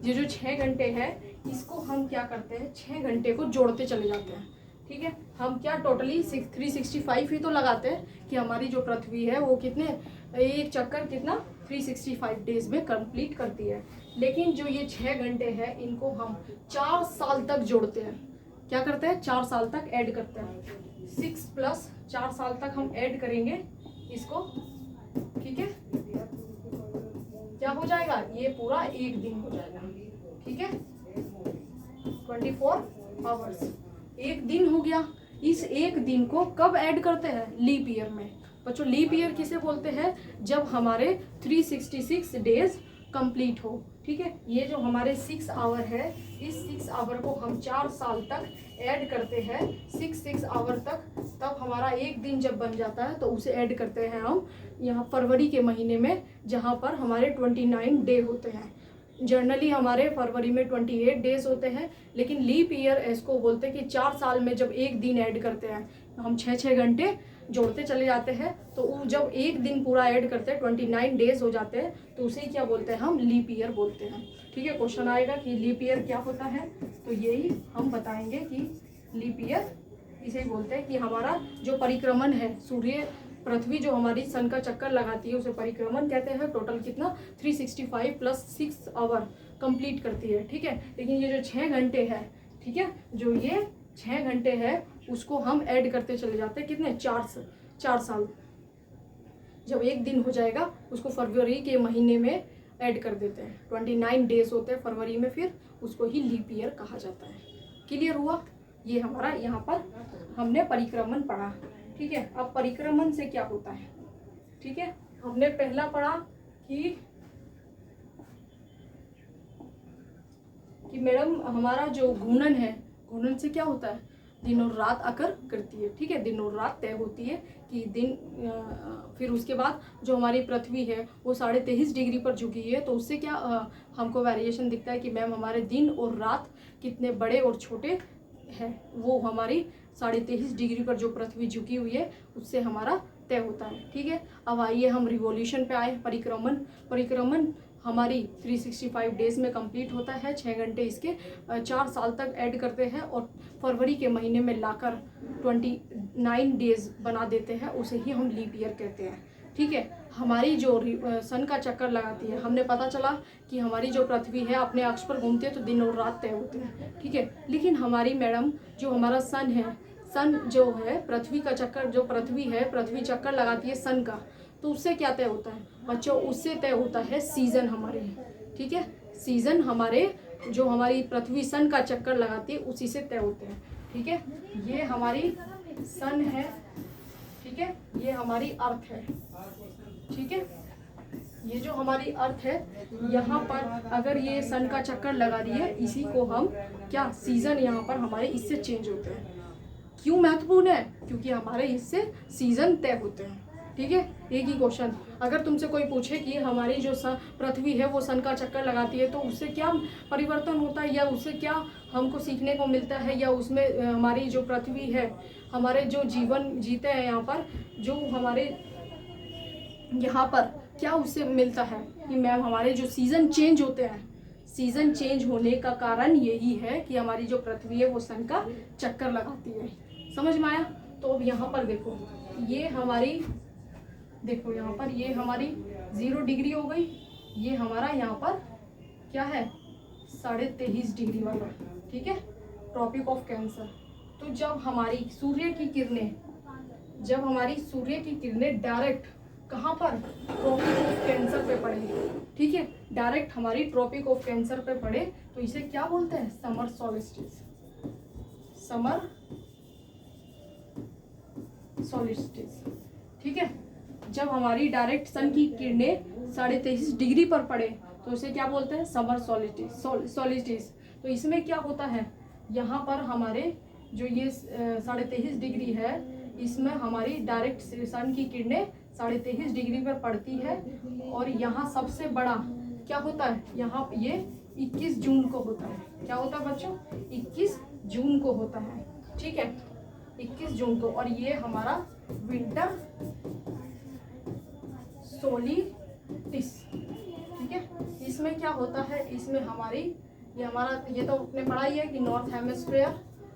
Speaker 2: ये जो 6 घंटे है, इसको हम क्या करते हैं, 6 घंटे को जोड़ते चले जाते हैं, ठीक है। हम क्या टोटली 365 ही तो लगाते हैं कि हमारी जो पृथ्वी है वो कितने, एक चक्कर कितना 365 डेज में कंप्लीट करती है। लेकिन जो ये 6 घंटे हैं, इनको हम 4 साल तक जोड़ते हैं। क्या करते हैं, 4 साल तक ऐड करते हैं, 6 + 4 साल तक हम ऐड करेंगे इसको, ठीक है। क्या हो जाएगा, ये पूरा एक दिन हो जाएगा, ठीक है। 24 आवर्स एक दिन हो गया। इस एक दिन को कब ऐड करते हैं, लीप ईयर में। बच्चों लीप ईयर किसे बोलते हैं, जब हमारे 366 डेज कंप्लीट हो, ठीक है। ये जो हमारे 6 आवर है, इस 6 आवर को हम 4 साल तक ऐड करते हैं, 6 आवर तक, तब हमारा एक दिन जब बन जाता है तो उसे ऐड करते हैं हम यहाँ फरवरी के महीने में, जहाँ पर हमारे 29 डे होते हैं। जनरली हमारे फरवरी में 28 डेज होते हैं, लेकिन लीप ईयर इसको बोलते हैं कि 4 साल में जब एक दिन ऐड करते हैं, हम 6 घंटे जोड़ते चले जाते हैं, तो जब एक दिन पूरा ऐड करते हैं 29 डेज हो जाते हैं, तो उसे क्या बोलते हैं, हम लीप ईयर बोलते हैं, ठीक है। क्वेश्चन आएगा कि लीप ईयर क्या होता है, तो यही हम बताएंगे कि लीप ईयर इसे बोलते हैं कि हमारा जो परिक्रमण है, सूर्य पृथ्वी जो हमारी सन का चक्कर लगाती है, उसे परिक्रमण कहते हैं। टोटल कितना 365 + 6 आवर कंप्लीट करती है, ठीक है। लेकिन ये जो 6 घंटे है, ठीक है, जो ये 6 घंटे है, उसको हम ऐड करते चले जाते हैं, कितने 4 साल। जब एक दिन हो जाएगा, उसको फरवरी के महीने में ऐड कर देते हैं, 29 डेज होते हैं फरवरी में, फिर उसको ही लीप ईयर कहा जाता है। क्लियर हुआ, ये हमारा यहाँ पर हमने परिक्रमण पढ़ा, ठीक है। अब परिक्रमण से क्या होता है, ठीक है। हमने पहला पढ़ा कि मैडम हमारा जो घूर्णन है, घूर्णन से क्या होता है, दिन और रात आकर करती है, ठीक है। दिन और रात तय होती है कि दिन, फिर उसके बाद जो हमारी पृथ्वी है वो 23.5 डिग्री पर झुकी है, तो उससे क्या हमको वेरिएशन दिखता है कि मैम हमारे दिन और रात कितने बड़े और छोटे हैं, वो हमारी 23.5 डिग्री पर जो पृथ्वी झुकी हुई है उससे हमारा तय होता है, ठीक है। अब आइए हम रिवॉल्यूशन पे आए। परिक्रमण हमारी 365 डेज में कंप्लीट होता है, 6 घंटे इसके 4 साल तक ऐड करते हैं, और फरवरी के महीने में लाकर 29 डेज बना देते हैं, उसे ही हम लीप ईयर कहते हैं, ठीक है। हमारी जो सन का चक्कर लगाती है, हमने पता चला कि हमारी जो पृथ्वी है अपने अक्ष पर घूमती है तो दिन और रात तय होते हैं, ठीक है। लेकिन हमारी मैडम जो हमारा सन है, सन जो है पृथ्वी का चक्कर, जो पृथ्वी है, पृथ्वी चक्कर लगाती है सन का, तो उससे क्या तय होता है बच्चों? उससे तय होता है सीज़न हमारे, ठीक है। सीज़न हमारे जो हमारी पृथ्वी सन का चक्कर लगाती है उसी से तय होते हैं, ठीक है। ये हमारी सन है, ठीक है, ये हमारी अर्थ है, ठीक है। ये जो हमारी अर्थ है, यहाँ पर अगर ये सन का चक्कर लगा रही है, इसी को हम क्या सीज़न यहाँ पर हमारे इससे चेंज होते हैं। क्यों महत्वपूर्ण है? क्योंकि हमारे इससे सीज़न तय होते हैं, ठीक है। एक ही क्वेश्चन, अगर तुमसे कोई पूछे कि हमारी जो पृथ्वी है वो सन का चक्कर लगाती है तो उससे क्या परिवर्तन होता है, या उससे क्या हमको सीखने को मिलता है, या उसमें हमारी जो पृथ्वी है, हमारे जो जीवन जीते हैं यहाँ पर, जो हमारे यहाँ पर क्या उससे मिलता है कि मैम हमारे जो सीज़न चेंज होते हैं, सीज़न चेंज होने का कारण यही है कि हमारी जो पृथ्वी है वो सन का चक्कर लगाती है। समझ में आया? तो अब यहाँ पर देखो, ये हमारी, देखो यहाँ पर ये हमारी 0 डिग्री हो गई, ये हमारा यहाँ पर क्या है 23.5 डिग्री वाला, ठीक है, ट्रॉपिक ऑफ कैंसर। तो जब हमारी सूर्य की किरणें, जब हमारी सूर्य की किरणें डायरेक्ट कहाँ पर ट्रॉपिक ऑफ कैंसर पे पड़े, ठीक है, डायरेक्ट हमारी ट्रॉपिक ऑफ कैंसर पे पड़े तो इसे क्या बोलते हैं? समर सॉलिस्टिस, समर सॉलिस्टिस, ठीक है। जब हमारी डायरेक्ट सन की किरणें 23.5 डिग्री पर पड़े तो उसे क्या बोलते हैं? Summer solstice. तो इसमें क्या होता है, यहाँ पर हमारे जो ये 23.5 डिग्री है, इसमें हमारी डायरेक्ट सन की किरणें 23.5 डिग्री पर पड़ती है, और यहाँ सबसे बड़ा क्या होता है, यहाँ ये 21 जून को होता है। क्या होता है बच्चों? 21 जून को होता है, ठीक है, 21 जून को। और ये हमारा विंटर सोलिस्टिस, ठीक है। इसमें क्या होता है, इसमें हमारी ये हमारा, ये तो आपने पढ़ा ही है कि नॉर्थ हेमिस्फीयर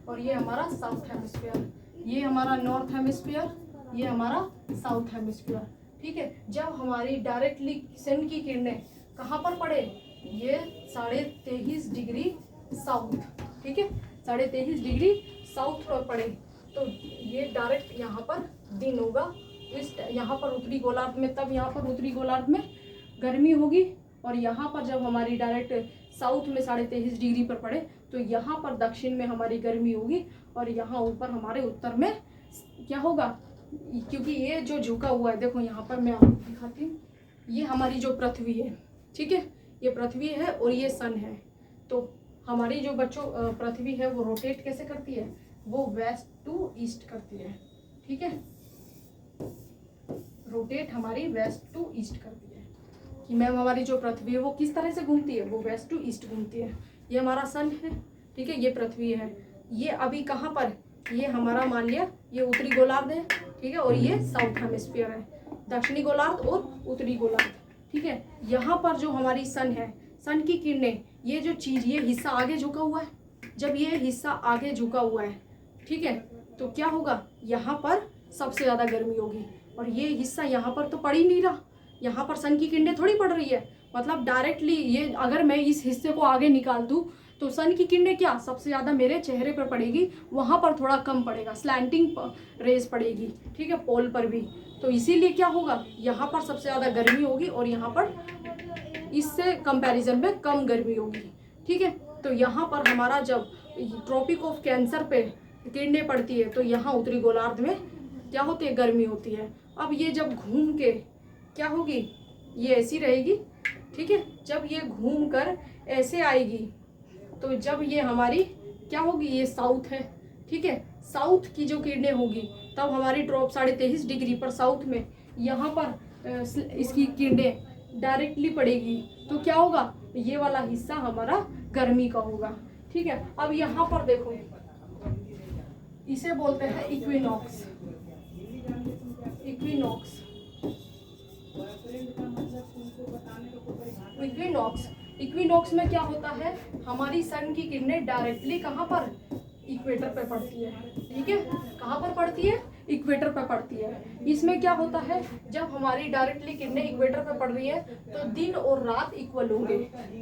Speaker 2: और ये हमारा साउथ हेमिस्फीयर, ये हमारा नॉर्थ हेमिस्फीयर, ये हमारा साउथ हेमिस्फीयर, ठीक है। जब हमारी डायरेक्टली सन की किरणें कहाँ पर पड़े, ये 23.5 डिग्री साउथ, ठीक है, 23.5 डिग्री साउथ पर पड़े तो ये डायरेक्ट यहाँ पर दिन होगा, इस यहाँ पर उत्तरी गोलार्ध में, तब यहाँ पर उत्तरी गोलार्ध में गर्मी होगी, और यहाँ पर जब हमारी डायरेक्ट साउथ में 23.5 डिग्री पर पड़े तो यहाँ पर दक्षिण में हमारी गर्मी होगी, और यहाँ ऊपर हमारे उत्तर में क्या होगा, क्योंकि ये जो झुका हुआ है, देखो यहाँ पर मैं आपको दिखाती हूँ, ये हमारी जो पृथ्वी है, ठीक है, ये पृथ्वी है और ये सन है। तो हमारी जो बच्चों पृथ्वी है वो रोटेट कैसे करती है, वो वेस्ट टू ईस्ट करती है, ठीक है, रोटेट हमारी वेस्ट टू ईस्ट करती है, कि मैम हमारी जो पृथ्वी है वो किस तरह से घूमती है, वो वेस्ट टू ईस्ट घूमती है। ये हमारा सन है, ठीक है, ये पृथ्वी है, ये अभी कहाँ पर, ये हमारा मान लिया ये उत्तरी गोलार्ध है, ठीक है, और ये साउथ हेमिस्फीयर है, दक्षिणी गोलार्ध और उत्तरी गोलार्ध, ठीक है। यहाँ पर जो हमारी सन है, सन की किरणें, ये जो चीज़, ये हिस्सा आगे झुका हुआ है, जब ये हिस्सा आगे झुका हुआ है, ठीक है, तो क्या होगा, यहाँ पर सबसे ज़्यादा गर्मी होगी, और ये हिस्सा यहाँ पर तो पड़ ही नहीं रहा, यहाँ पर सन की किरणें थोड़ी पड़ रही है, मतलब डायरेक्टली ये, अगर मैं इस हिस्से को आगे निकाल दूँ तो सन की किरणें क्या सबसे ज़्यादा मेरे चेहरे पर पड़ेगी, वहाँ पर थोड़ा कम पड़ेगा, स्लैंटिंग रेज पड़ेगी, ठीक है, पोल पर भी। तो इसीलिए क्या होगा, यहाँ पर सबसे ज़्यादा गर्मी होगी और यहाँ पर इससे कंपैरिजन में कम गर्मी होगी, ठीक है। तो यहाँ पर हमारा जब ट्रॉपिक ऑफ कैंसर पे किरणें पड़ती है तो यहाँ उत्तरी गोलार्ध में क्या होती है, गर्मी होती है। अब ये जब घूम के क्या होगी, ये ऐसी रहेगी, ठीक है, जब ये घूम कर ऐसे आएगी तो जब ये हमारी क्या होगी, ये साउथ है, ठीक है, साउथ की जो किरणें होगी तब हमारी ड्रॉप 23.5 डिग्री पर साउथ में यहाँ पर इसकी किरणें डायरेक्टली पड़ेगी, तो क्या होगा, ये वाला हिस्सा हमारा गर्मी का होगा, ठीक है। अब यहाँ पर देखो, इसे बोलते हैं इक्विनॉक्स, इक्विनॉक्स, इक्विनॉक्स, इक्विनॉक्स में क्या होता है, हमारी सन की किरणें डायरेक्टली कहाँ पर, इक्वेटर पे पड़ती है। ठीक है, कहाँ पर पड़ती है? इक्वेटर पे पड़ती है। इसमें क्या होता है, जब हमारी डायरेक्टली किरणें इक्वेटर पे पड़ रही है तो दिन और रात इक्वल होंगे,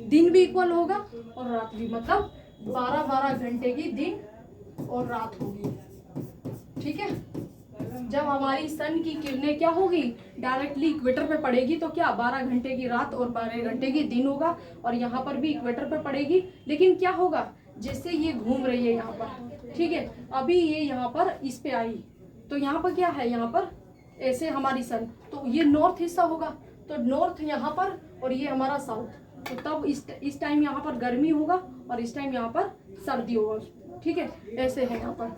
Speaker 2: दिन भी इक्वल होगा और रात भी, मतलब 12-12 घंटे की दिन और रात होगी। ठीक है, जब हमारी सन की किरणें क्या होगी, डायरेक्टली इक्वेटर पे पड़ेगी तो क्या 12 घंटे की रात और 12 घंटे की दिन होगा, और यहाँ पर भी इक्वेटर पे पड़ेगी। लेकिन क्या होगा, जैसे ये घूम रही है यहाँ पर, ठीक है, अभी ये यहाँ पर इस पे आई तो यहाँ पर क्या है, यहाँ पर ऐसे हमारी सन, तो ये नॉर्थ हिस्सा होगा, तो नॉर्थ यहाँ पर और ये हमारा साउथ, तो तब इस टाइम यहाँ पर गर्मी होगा और इस टाइम यहाँ पर सर्दी होगा। ठीक है, ऐसे है यहाँ पर।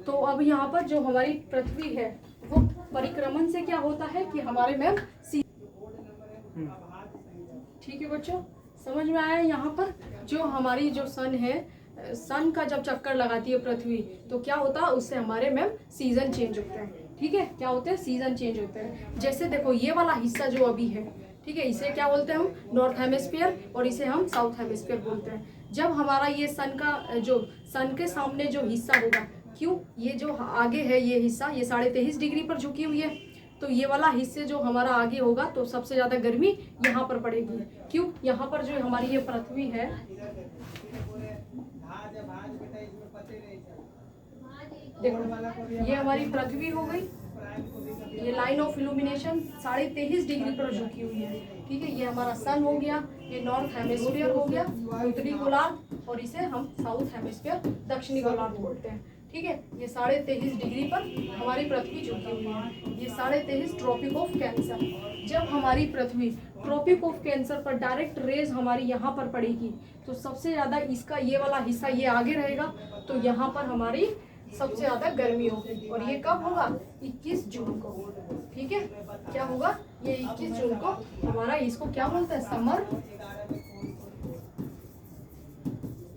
Speaker 2: तो अब यहाँ पर जो हमारी पृथ्वी है वो परिक्रमण से क्या होता है कि हमारे मैम ठीक है बच्चों, समझ में आया? यहाँ पर जो हमारी जो सन है, सन का जब चक्कर लगाती है पृथ्वी तो क्या होता है, उससे हमारे मैम सीजन चेंज होते हैं। ठीक है, क्या होते हैं, सीजन चेंज होते हैं। जैसे देखो ये वाला हिस्सा जो अभी है, ठीक है, इसे क्या बोलते हैं हम, नॉर्थ हेमिस्फीयर, और इसे हम साउथ हेमिस्फीयर बोलते हैं। जब हमारा ये सन का जो सन के सामने जो हिस्सा होगा, क्यों, ये जो आगे है ये हिस्सा, ये 23.5 डिग्री पर झुकी हुई है, तो ये वाला हिस्से जो हमारा आगे होगा तो सबसे ज्यादा गर्मी यहाँ पर पड़ेगी। क्यों, यहाँ पर जो हमारी ये पृथ्वी है, देखो ये हमारी पृथ्वी हो गई, ये लाइन ऑफ इल्यूमिनेशन 23.5 डिग्री पर झुकी हुई है। ठीक है, ये हमारा सन हो गया, ये नॉर्थ हेमिस्फीयर हो गया, उत्तरी गोलार्ध, और इसे हम साउथ हेमिस्फीयर, दक्षिणी गोलार्ध बोलते हैं। ठीक है, ये 23.5 डिग्री पर हमारी पृथ्वी झुकी हुई है। ये 23.5 ट्रॉपिक ऑफ कैंसर। जब हमारी पृथ्वी ट्रॉपिक ऑफ कैंसर पर डायरेक्ट रेज हमारी यहाँ पर पड़ेगी तो सबसे ज़्यादा इसका ये वाला हिस्सा ये आगे रहेगा, तो यहाँ पर हमारी सबसे ज़्यादा गर्मी होगी। और ये कब होगा, 21 जून को। ठीक है, क्या होगा, ये 21 जून को हमारा, इसको क्या बोलते हैं, समर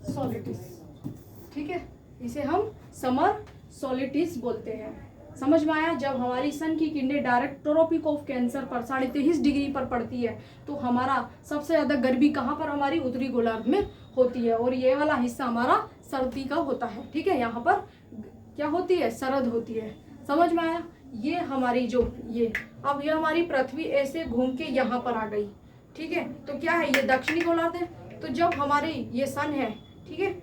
Speaker 2: सॉलिटिस। ठीक है, इसे हम समर सॉलिटिस बोलते हैं। समझ में आया? जब हमारी सन की किरणें डायरेक्ट ट्रॉपिक ऑफ कैंसर पर 23.5 डिग्री पर पड़ती है तो हमारा सबसे ज्यादा गर्मी कहाँ पर, हमारी उत्तरी गोलार्ध में होती है, और ये वाला हिस्सा हमारा सर्दी का होता है। ठीक है, यहाँ पर क्या होती है, सरद होती है। समझ में आया? ये हमारी जो ये अब ये हमारी पृथ्वी ऐसे घूम के यहाँ पर आ गई। ठीक है, तो क्या है, ये दक्षिणी गोलार्ध है। तो जब हमारी ये सन है, ठीक है,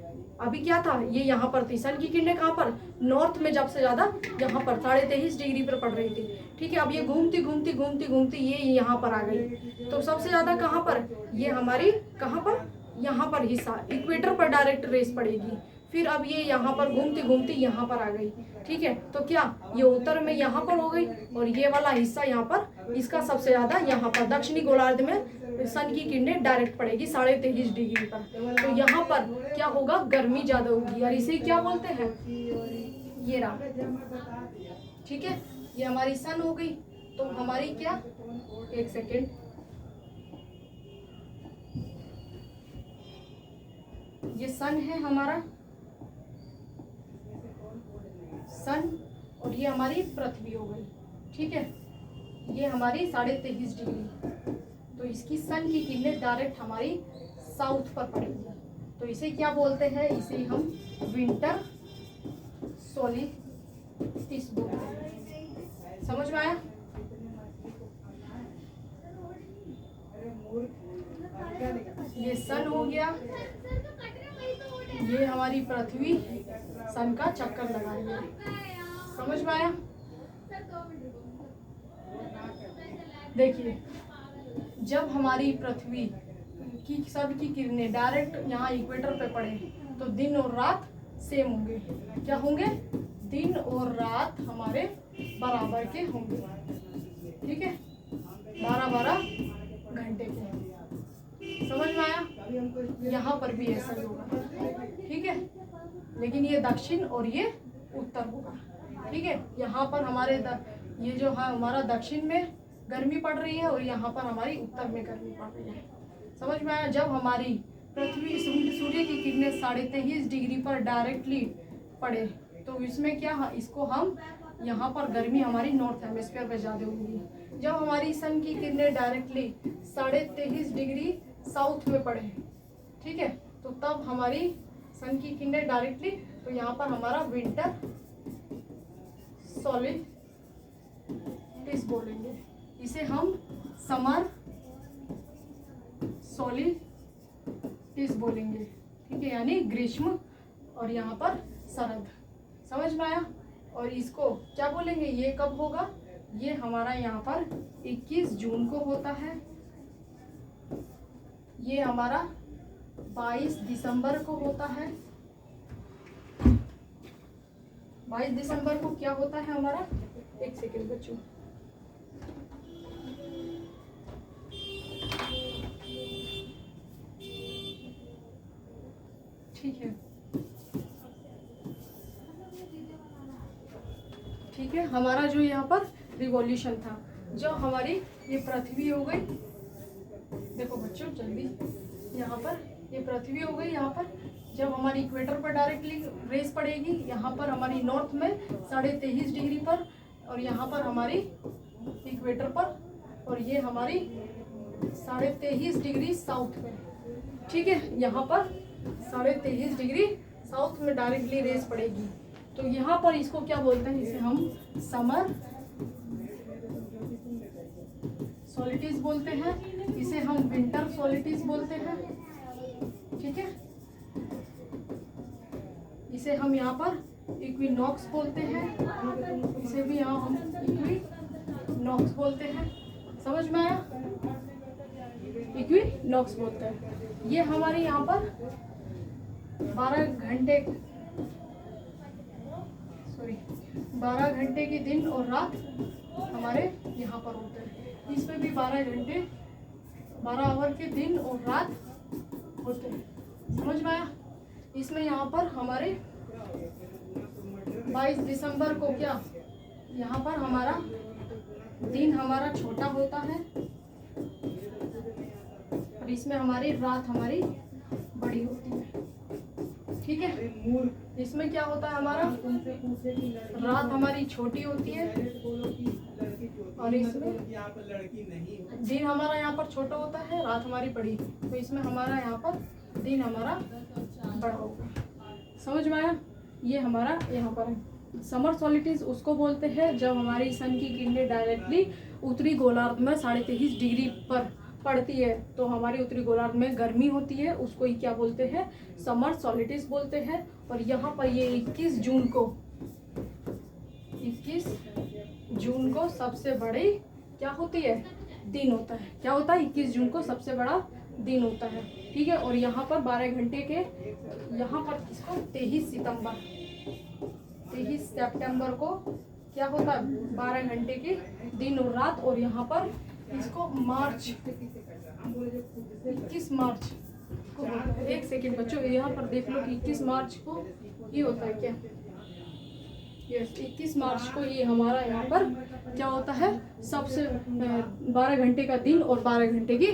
Speaker 2: अभी क्या था, ये यहाँ पर थी, सन की किरणें कहाँ पर, नॉर्थ में जब से ज्यादा यहाँ पर 23.5 डिग्री पर पड़ रही थी। ठीक है, अब ये घूमती घूमती घूमती घूमती ये यहाँ पर आ गई, तो सबसे ज्यादा कहाँ पर, ये हमारी कहाँ पर, यहाँ पर हिस्सा इक्वेटर पर डायरेक्ट रेस पड़ेगी। फिर अब ये यहाँ पर घूमती घूमती यहाँ पर आ गई। ठीक है, तो क्या ये उत्तर में यहाँ पर हो गई, और ये वाला हिस्सा यहाँ पर, इसका सबसे ज्यादा यहाँ पर दक्षिणी गोलार्ध में सन की किरणें डायरेक्ट पड़ेगी 23.5 डिग्री पर, तो यहाँ पर क्या होगा, गर्मी ज्यादा होगी, और इसे क्या बोलते हैं, ये रहा। ठीक है, ये हमारी सन हो गई। तो हमारी क्या, एक सेकेंड, ये सन है हमारा, सन, और ये हमारी पृथ्वी हो गई। ठीक है, ये हमारी 23.5 डिग्री, तो इसकी सन की किरणें डायरेक्ट हमारी साउथ पर पड़ेगी, तो इसे क्या बोलते हैं, इसे हम विंटर सोलिस्टिस बोलते हैं। समझ में आया? ये सन हो गया, ये हमारी पृथ्वी सन का चक्कर लगा रही है। समझ में आया? देखिए, जब हमारी पृथ्वी की सन की किरणें डायरेक्ट यहाँ इक्वेटर पे पड़े तो दिन और रात सेम होंगे। क्या होंगे? दिन और रात हमारे बराबर के होंगे। ठीक है, 12-12 घंटे के। समझ में आया? यहाँ पर भी ऐसा ही होगा। ठीक है, लेकिन ये दक्षिण और ये उत्तर होगा। ठीक है, यहाँ पर हमारे ये जो हमारा दक्षिण में गर्मी पड़ रही है और यहाँ पर हमारी उत्तर में गर्मी पड़ रही है। समझ में आया? जब हमारी पृथ्वी सूर्य की किरणें 23.5 डिग्री पर डायरेक्टली पड़े तो इसमें क्या, इसको हम यहाँ पर गर्मी हमारी नॉर्थ हेमिस्फीयर पे ज़्यादा होगी। जब हमारी सन की किरणें डायरेक्टली 23.5 डिग्री साउथ में पड़े, ठीक है, तो तब हमारी सन की किरणें डायरेक्टली, तो यहाँ पर हमारा विंटर सॉलिस्टिस बोलेंगे। इसे हम समर सॉलिस्टिस बोलेंगे, ठीक है, यानी ग्रीष्म और यहाँ पर शरद। समझ में आया? और इसको क्या बोलेंगे, ये कब होगा, ये हमारा यहाँ पर 21 जून को होता है। ये हमारा 22 दिसंबर को होता है। 22 दिसंबर को क्या होता है हमारा, एक सेकेंड बच्चों, ठीक है, ठीक है। हमारा जो यहाँ पर रिवॉल्यूशन था, जो हमारी ये पृथ्वी हो गई, देखो बच्चों जल्दी, यहाँ पर ये पृथ्वी हो गई, यहाँ पर जब हमारी इक्वेटर पर डायरेक्टली रेस पड़ेगी, यहाँ पर हमारी नॉर्थ में 23.5 डिग्री पर, और यहाँ पर हमारी इक्वेटर पर, और ये हमारी 23.5 डिग्री साउथ में, ठीक है, यहाँ पर 23.5 डिग्री साउथ में डायरेक्टली रेस पड़ेगी। तो यहाँ पर इसको क्या बोलते हैं, इसे हम समर सॉलिस्टिस बोलते हैं, इसे हम विंटर सॉलिस्टिस बोलते हैं, ठीक है। इसे हम यहाँ पर इक्विनॉक्स बोलते हैं, इसे भी यहाँ हम इक्विनॉक्स बोलते हैं। समझ में आया? इक्विनॉक्स बोलते हैं। ये हमारे यहाँ पर 12 घंटे के दिन और रात हमारे यहाँ पर होते हैं। इसमें भी 12 आवर के दिन और रात होते हैं। समझ में आया? इसमें यहाँ पर हमारे 22 दिसंबर को क्या, यहाँ पर हमारा दिन हमारा छोटा होता है, और इसमें हमारी रात हमारी बड़ी होती है, ठीक है। इसमें क्या होता है, हमारा रात हमारी छोटी होती है, और इसमें दिन हमारा यहाँ पर छोटा होता है, रात हमारी बड़ी, तो इसमें हमारा यहाँ पर दिन हमारा बड़ा होगा। समझ में आया? ये हमारा यहाँ पर है। समर सॉलिस्टिस उसको बोलते हैं जब हमारी सन की किरणें डायरेक्टली उत्तरी गोलार्ध में 23.5 डिग्री पर पड़ती है, तो हमारी उत्तरी गोलार्ध में गर्मी होती है, उसको ही क्या बोलते हैं, समर सॉलिस्टिस बोलते हैं। और यहाँ पर ये 21 जून को सबसे बड़ी क्या होती है, दिन होता है। क्या होता है? 21 जून को सबसे बड़ा दिन होता है, ठीक है। और यहाँ पर 12 घंटे के, यहाँ पर इसको 23 सितंबर को क्या होता है, 12 घंटे के दिन और रात। और यहाँ पर इसको 21 मार्च को, एक सेकेंड बच्चों, यहाँ पर देख लो कि 21 मार्च को ये होता है क्या, यस, 21 मार्च को ये हमारा यहाँ पर क्या होता है, सबसे 12 घंटे का दिन और 12 घंटे की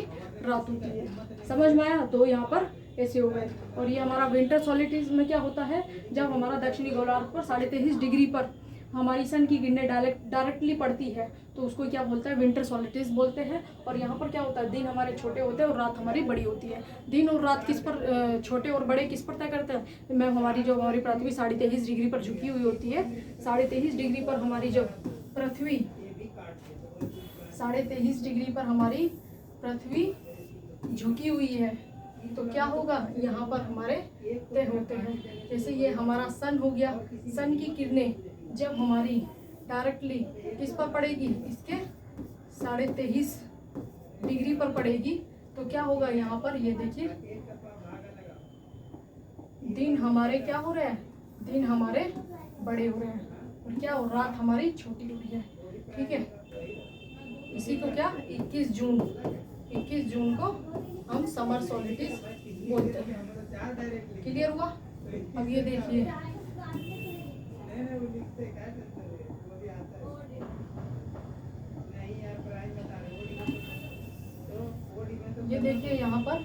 Speaker 2: रात होती है। समझ में आया? तो यहाँ पर ऐसे हो गए। और ये हमारा विंटर सॉलिस्टिस में क्या होता है, जब हमारा दक्षिणी गोलार्ध पर 23.5 डिग्री पर हमारी सन की किरणें डायरेक्टली पड़ती है, तो उसको क्या बोलते हैं, विंटर सॉलिस्टिस बोलते हैं। और यहाँ पर क्या होता है, दिन हमारे छोटे होते हैं और रात हमारी बड़ी होती है। दिन और रात किस पर, छोटे और बड़े किस पर तय करते हैं, मैं हमारी पृथ्वी 23.5 डिग्री पर झुकी हुई होती है। 23.5 डिग्री पर हमारी जो पृथ्वी 23.5 डिग्री पर हमारी पृथ्वी झुकी हुई है, तो क्या होगा, यहाँ पर हमारे तय होते हैं। जैसे ये हमारा सन हो गया, सन की किरणें जब हमारी डायरेक्टली किस पर पड़ेगी, इसके 23.5 डिग्री पर पड़ेगी, तो क्या होगा, यहाँ पर ये देखिए दिन हमारे क्या हो रहे हैं, दिन हमारे बड़े हो रहे हैं, और क्या, और रात हमारी छोटी हो रही है, ठीक है। इसी को क्या, 21 जून को हम समर सॉलिस्टिस बोलते हैं। क्लियर हुआ? अब ये देखिए, ये देखिए यहाँ पर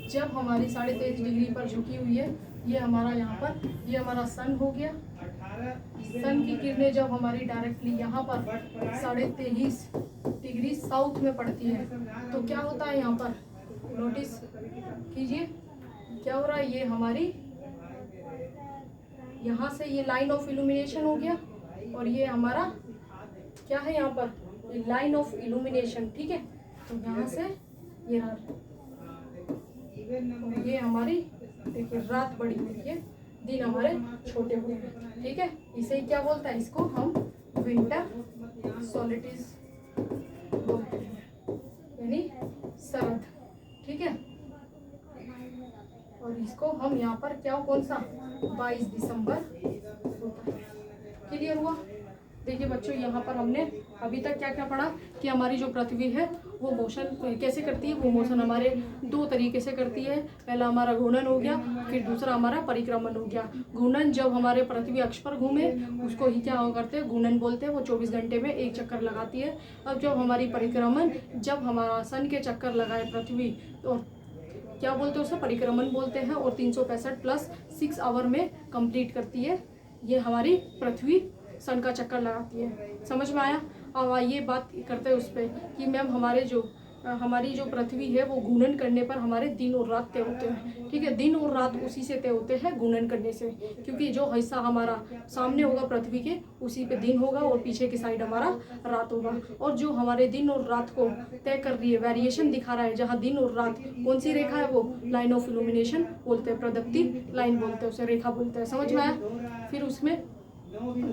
Speaker 2: जब हमारी 23.5 डिग्री पर झुकी हुई है, ये हमारा यहाँ पर, ये हमारा सन हो गया। सन की किरणें जब हमारी डायरेक्टली यहाँ पर 23.5 डिग्री साउथ में पड़ती है, तो क्या होता है, यहाँ पर नोटिस कीजिए क्या हो रहा है, ये हमारी यहाँ से ये लाइन ऑफ इल्यूमिनेशन हो गया और ये हमारा क्या है यहाँ पर, ये लाइन ऑफ इल्यूमिनेशन, ठीक है। तो यहाँ से ये रहा, और ये हमारी देखिए रात बड़ी हुई है, दिन हमारे छोटे हुए हैं, ठीक है। इसे क्या बोलता है, इसको हम विंटर सॉलिटिज बोलते हैं, यानी शरद, ठीक है। और इसको हम यहाँ पर क्या, कौन सा 22 दिसंबर होता है। क्लियर हुआ। देखिए बच्चों, यहाँ पर हमने अभी तक क्या क्या पढ़ा कि हमारी जो पृथ्वी है वो मोशन कैसे करती है। वो मोशन हमारे दो तरीके से करती है। पहला हमारा घूर्णन हो गया, फिर दूसरा हमारा परिक्रमण हो गया। घूर्णन जब हमारे पृथ्वी अक्ष पर घूमे उसको ही क्या करते हैं, घूर्णन बोलते हैं। वो 24 घंटे में एक चक्कर लगाती है। अब जब हमारी परिक्रमण, जब हमारा सन के चक्कर लगाए पृथ्वी, तो क्या बोलते हैं उसे, परिक्रमण बोलते हैं। और 365 प्लस 6 आवर में कंप्लीट करती है। ये हमारी पृथ्वी सन का चक्कर लगाती है। समझ में आया। अब आइए बात करते हैं उस पर कि मैम हमारी जो पृथ्वी है वो घूर्णन करने पर हमारे दिन और रात तय होते हैं, ठीक है। दिन और रात उसी से तय होते हैं, घूर्णन करने से, क्योंकि जो हिस्सा हमारा सामने होगा पृथ्वी के उसी पे दिन होगा और पीछे की साइड हमारा रात होगा। और जो हमारे दिन और रात को तय कर रही है, वेरिएशन दिखा रहा है, जहाँ दिन और रात कौन सी रेखा है, वो लाइन ऑफ इल्यूमिनेशन बोलते हैं, प्रदीप्ति लाइन बोलते हैं, उसे रेखा बोलते हैं। समझ में आया। फिर उसमें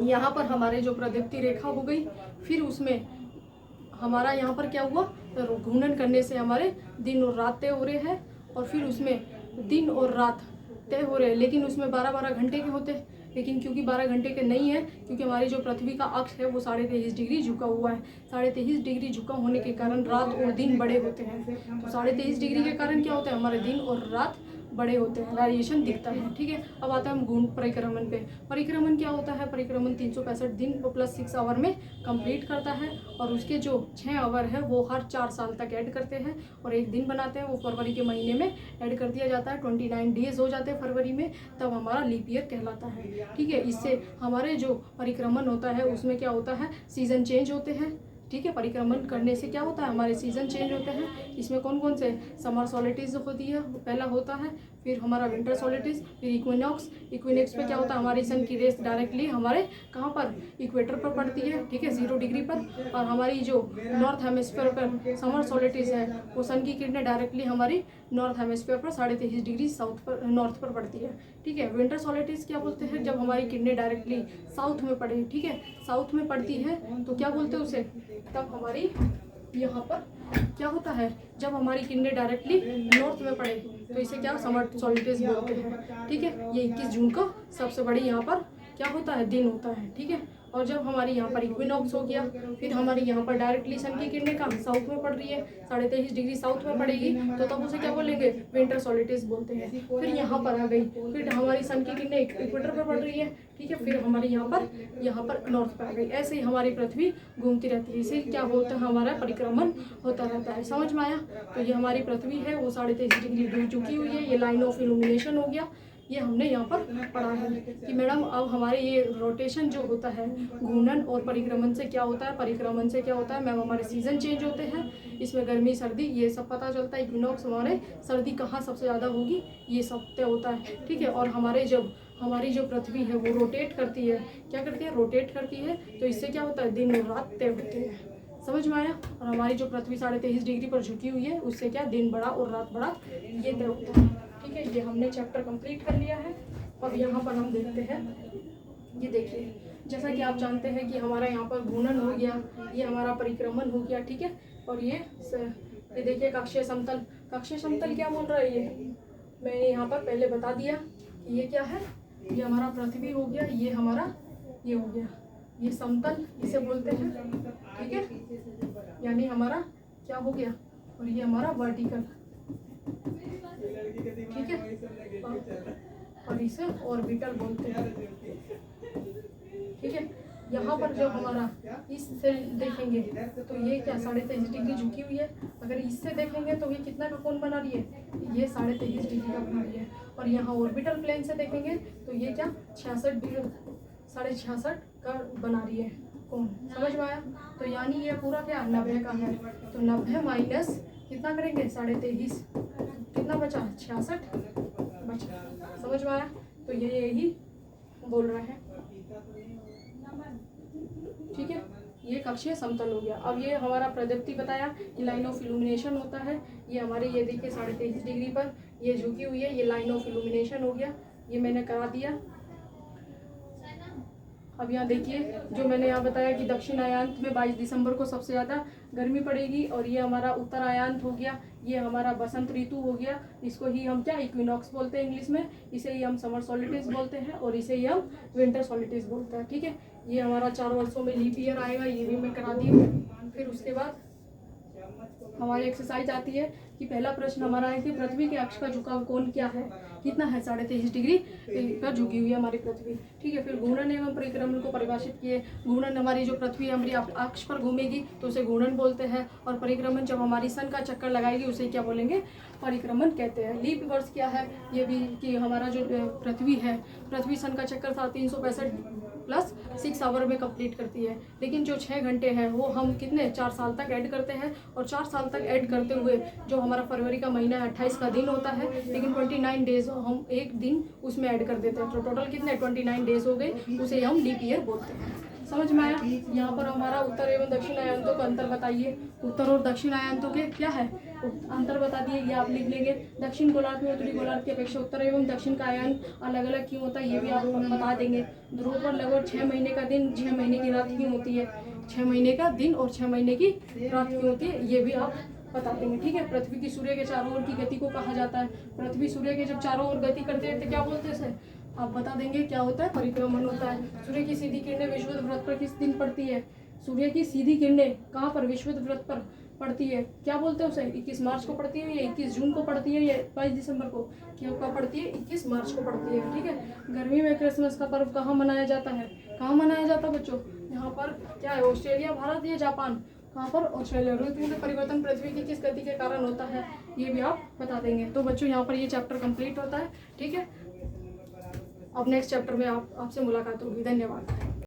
Speaker 2: यहाँ पर हमारे जो प्रदीप्ति रेखा हो गई, फिर उसमें हमारा यहाँ पर क्या हुआ, घूर्णन करने से हमारे दिन और रात तय हो रहे हैं। और फिर उसमें दिन और रात तय हो रहे हैं, लेकिन उसमें 12-12 घंटे के होते हैं। लेकिन क्योंकि 12 घंटे के नहीं है, क्योंकि हमारी जो पृथ्वी का अक्ष है वो 23.5 डिग्री झुका हुआ है। 23.5 डिग्री झुका होने के कारण रात और दिन बड़े होते हैं। तो 23.5 डिग्री के कारण क्या होता है, हमारे दिन और रात बड़े होते हैं, वेरिएशन दिखता है, ठीक है। अब आता है हम घूर्ण परिक्रमण पे। परिक्रमण क्या होता है, परिक्रमण 365 दिन प्लस 6 आवर में कंप्लीट करता है। और उसके जो 6 आवर है वो हर 4 साल तक ऐड करते हैं और एक दिन बनाते हैं, वो फरवरी के महीने में ऐड कर दिया जाता है। 29 डेज हो जाते हैं फरवरी में, तब हमारा लीप ईयर कहलाता है, ठीक है। इससे हमारे जो परिक्रमण होता है उसमें क्या होता है, सीजन चेंज होते हैं, ठीक है। परिक्रमण करने से क्या होता है, हमारे सीजन चेंज होते हैं। इसमें कौन कौन से, समर सॉलिटिज होती है, पहला होता है, फिर हमारा विंटर सॉलिटिज, फिर इक्विनॉक्स। इक्विनॉक्स पे क्या होता है, हमारी सन की रेस डायरेक्टली हमारे कहाँ पर, इक्वेटर पर पड़ती है, ठीक है, 0 डिग्री पर। और हमारी जो नॉर्थ हेमिस्फीयर पर समर सॉलिटिज है वो सन की किरणें डायरेक्टली हमारी नॉर्थ हेमिस्फीयर पर 23.5 डिग्री साउथ पर, नॉर्थ पर पड़ती है, ठीक है। विंटर सॉलिटिज क्या बोलते हैं, जब हमारी किरणें डायरेक्टली साउथ में पड़े, ठीक है, साउथ में पड़ती है तो क्या बोलते हैं उसे, तब हमारी यहाँ पर क्या होता है, जब हमारी किरणें डायरेक्टली नॉर्थ में पड़े तो इसे क्या, समर सॉलिटिज बोलते हैं, ठीक है। ये 21 जून को सबसे बड़ी यहाँ पर क्या होता है, दिन होता है, ठीक है। और जब हमारी यहाँ पर इक्विनॉक्स हो गया, फिर हमारी यहाँ पर डायरेक्टली सन की किरणें कहाँ, साउथ में पड़ रही है, 23.5 डिग्री साउथ में पड़ेगी, तो तब उसे क्या बोलेंगे, विंटर सॉलिटिज बोलते हैं। फिर यहाँ पर आ गई, फिर हमारी सन की किरणें इक्वेटर पर पड़ रही है, ठीक है, फिर हमारे यहाँ पर नॉर्थ पर आ गई। ऐसे ही हमारी पृथ्वी घूमती रहती है, इसे क्या बोलते हैं, हमारा परिक्रमण होता रहता है। समझ में आया। तो ये हमारी पृथ्वी है वो 23.5 डिग्री दूर झुकी हुई है, ये लाइन ऑफ इल्यूमिनेशन हो गया। ये हमने यहाँ पर पढ़ा है कि मैडम अब हमारे ये रोटेशन जो होता है, घूर्णन और परिक्रमण से क्या होता है, परिक्रमण से क्या होता है मैम, हमारे सीजन चेंज होते हैं। इसमें गर्मी सर्दी ये सब पता चलता है। इक्विनॉक्स हमारे सर्दी कहाँ सबसे ज़्यादा होगी ये सब तय होता है, ठीक है। और हमारी जो पृथ्वी है वो रोटेट करती है, क्या करती है, रोटेट करती है, तो इससे क्या होता है, दिन और रात तय होते हैं। समझ में आया। और हमारी जो पृथ्वी 23.5 डिग्री पर झुकी हुई है उससे क्या, दिन बड़ा और रात बड़ा ये तय होता है, ठीक है। ये हमने चैप्टर कंप्लीट कर लिया है। और यहाँ पर हम देखते हैं, ये देखिए, जैसा कि आप जानते हैं कि हमारा यहाँ पर घूर्णन हो गया, ये हमारा परिक्रमण हो गया, ठीक है। और ये देखिए कक्षीय समतल, कक्षीय समतल क्या बोल रहा है, ये मैंने यहाँ पर पहले बता दिया कि ये क्या है, ये हमारा पृथ्वी हो गया, ये हमारा ये हो गया, ये समतल इसे बोलते हैं, ठीक है, यानी हमारा क्या हो गया। और ये हमारा वर्टिकल, ठीक है, और इसे ऑर्बिटल बोलते हैं, ठीक है। यहाँ पर जब हमारा इससे देखेंगे तो ये क्या 23.5 डिग्री झुकी हुई है, अगर इससे देखेंगे तो ये कितना का कोण बना रही है, ये 23.5 डिग्री का बना रही है। और यहाँ ऑर्बिटल प्लेन से देखेंगे तो ये क्या 66.5 का बना रही है कोण। समझ में आया। तो यानी ये पूरा क्या 90 का है, तो 90 माइनस कितना करेंगे 23.5, कितना बचा 66 बचा। समझ में आया। तो ये यही बोल रहे हैं। ठीक है, ये कक्षीय समतल हो गया। अब ये हमारा प्रदीप्ति बताया कि लाइन ऑफ इल्यूमिनेशन होता है। ये हमारे ये देखिए 23.5 डिग्री पर ये झुकी हुई है, ये लाइन ऑफ इल्यूमिनेशन हो गया। ये मैंने करा दिया। अब यहाँ देखिए जो मैंने यहाँ बताया कि दक्षिण आयांत में 22 दिसंबर को सबसे ज़्यादा गर्मी पड़ेगी, और ये हमारा उत्तर आयांत हो गया, ये हमारा बसंत ऋतु हो गया। इसको ही हम क्या इक्विनॉक्स बोलते हैं इंग्लिश में, इसे ही हम समर सॉलिटिज बोलते हैं, और इसे ही हम विंटर सॉलिटिज बोलते हैं। ठीक है, ये हमारा 4 वर्षों में लीप ईयर आएगा, ये भी मैं करा दी हूँ। फिर उसके बाद हमारी एक्सरसाइज आती है कि पहला प्रश्न हमारा है कि पृथ्वी के अक्ष का झुकाव कोण क्या है, कितना है, 23.5 डिग्री पर झुकी हुई है हमारी पृथ्वी। ठीक है, फिर घूर्णन एवं परिक्रमण को परिभाषित किए। घूर्णन हमारी जो पृथ्वी हमारी अक्ष पर घूमेगी तो उसे घूर्णन बोलते हैं, और परिक्रमण जब हमारी सन का चक्कर लगाएगी उसे क्या बोलेंगे, परिक्रमण कहते हैं। लीप वर्ष क्या है, ये भी कि हमारा जो पृथ्वी है, पृथ्वी सन का चक्कर 365 प्लस 6 आवर में कंप्लीट करती है, लेकिन जो 6 घंटे हैं वो हम कितने 4 साल तक ऐड करते हैं, और 4 साल तक ऐड करते हुए जो हमारा फरवरी का महीना 28 का दिन होता है, लेकिन 29 डेज हम एक दिन उसमें ऐड कर देते हैं, तो टोटल कितने 29 डेज हो गए, उसे हम लीप ईयर बोलते हैं। समझ में आया? यहाँ पर हमारा उत्तर एवं दक्षिण आयांतों का अंतर बताइए। उत्तर और दक्षिण आयांतों के क्या है अंतर बता दिए, ये आप लिख लेंगे। दक्षिण गोलार्ध में उत्तरी गोलार्ध की अपेक्षा उत्तर एवं दक्षिण का आयान अलग अलग क्यों होता है, ये भी आप बता देंगे। ध्रुव पर लगभग 6 महीने का दिन 6 महीने की रात क्यों होती है, 6 महीने का दिन और 6 महीने की रात क्यों होती है, ये भी आप बता देंगे। ठीक है, पृथ्वी की सूर्य के चारों ओर की गति को कहा जाता है। पृथ्वी सूर्य के जब चारों ओर गति करते हैं तो क्या बोलते हैं इसे, आप बता देंगे क्या होता है, परिक्रमण होता है। सूर्य की सीधी किरणें विषुवत वृत्त पर किस दिन पड़ती है, सूर्य की सीधी किरणें कहाँ पर, विषुवत वृत्त पर पड़ती है, क्या बोलते हैं उसे, 21 मार्च को पड़ती है, या 21 जून को पड़ती है, या 22 दिसंबर को, क्यों कब पड़ती है, 21 मार्च को पड़ती है। ठीक है, गर्मी में क्रिसमस का पर्व कहाँ मनाया जाता है, कहाँ मनाया जाता है बच्चों, यहाँ पर क्या है, ऑस्ट्रेलिया, भारत या जापान, कहाँ पर, ऑस्ट्रेलिया। ऋतु में परिवर्तन पृथ्वी की किस गति के कारण होता है, ये भी आप बता देंगे। तो बच्चों यहाँ पर ये चैप्टर कंप्लीट होता है। ठीक है, अब नेक्स्ट चैप्टर में आपसे मुलाकात होगी। धन्यवाद।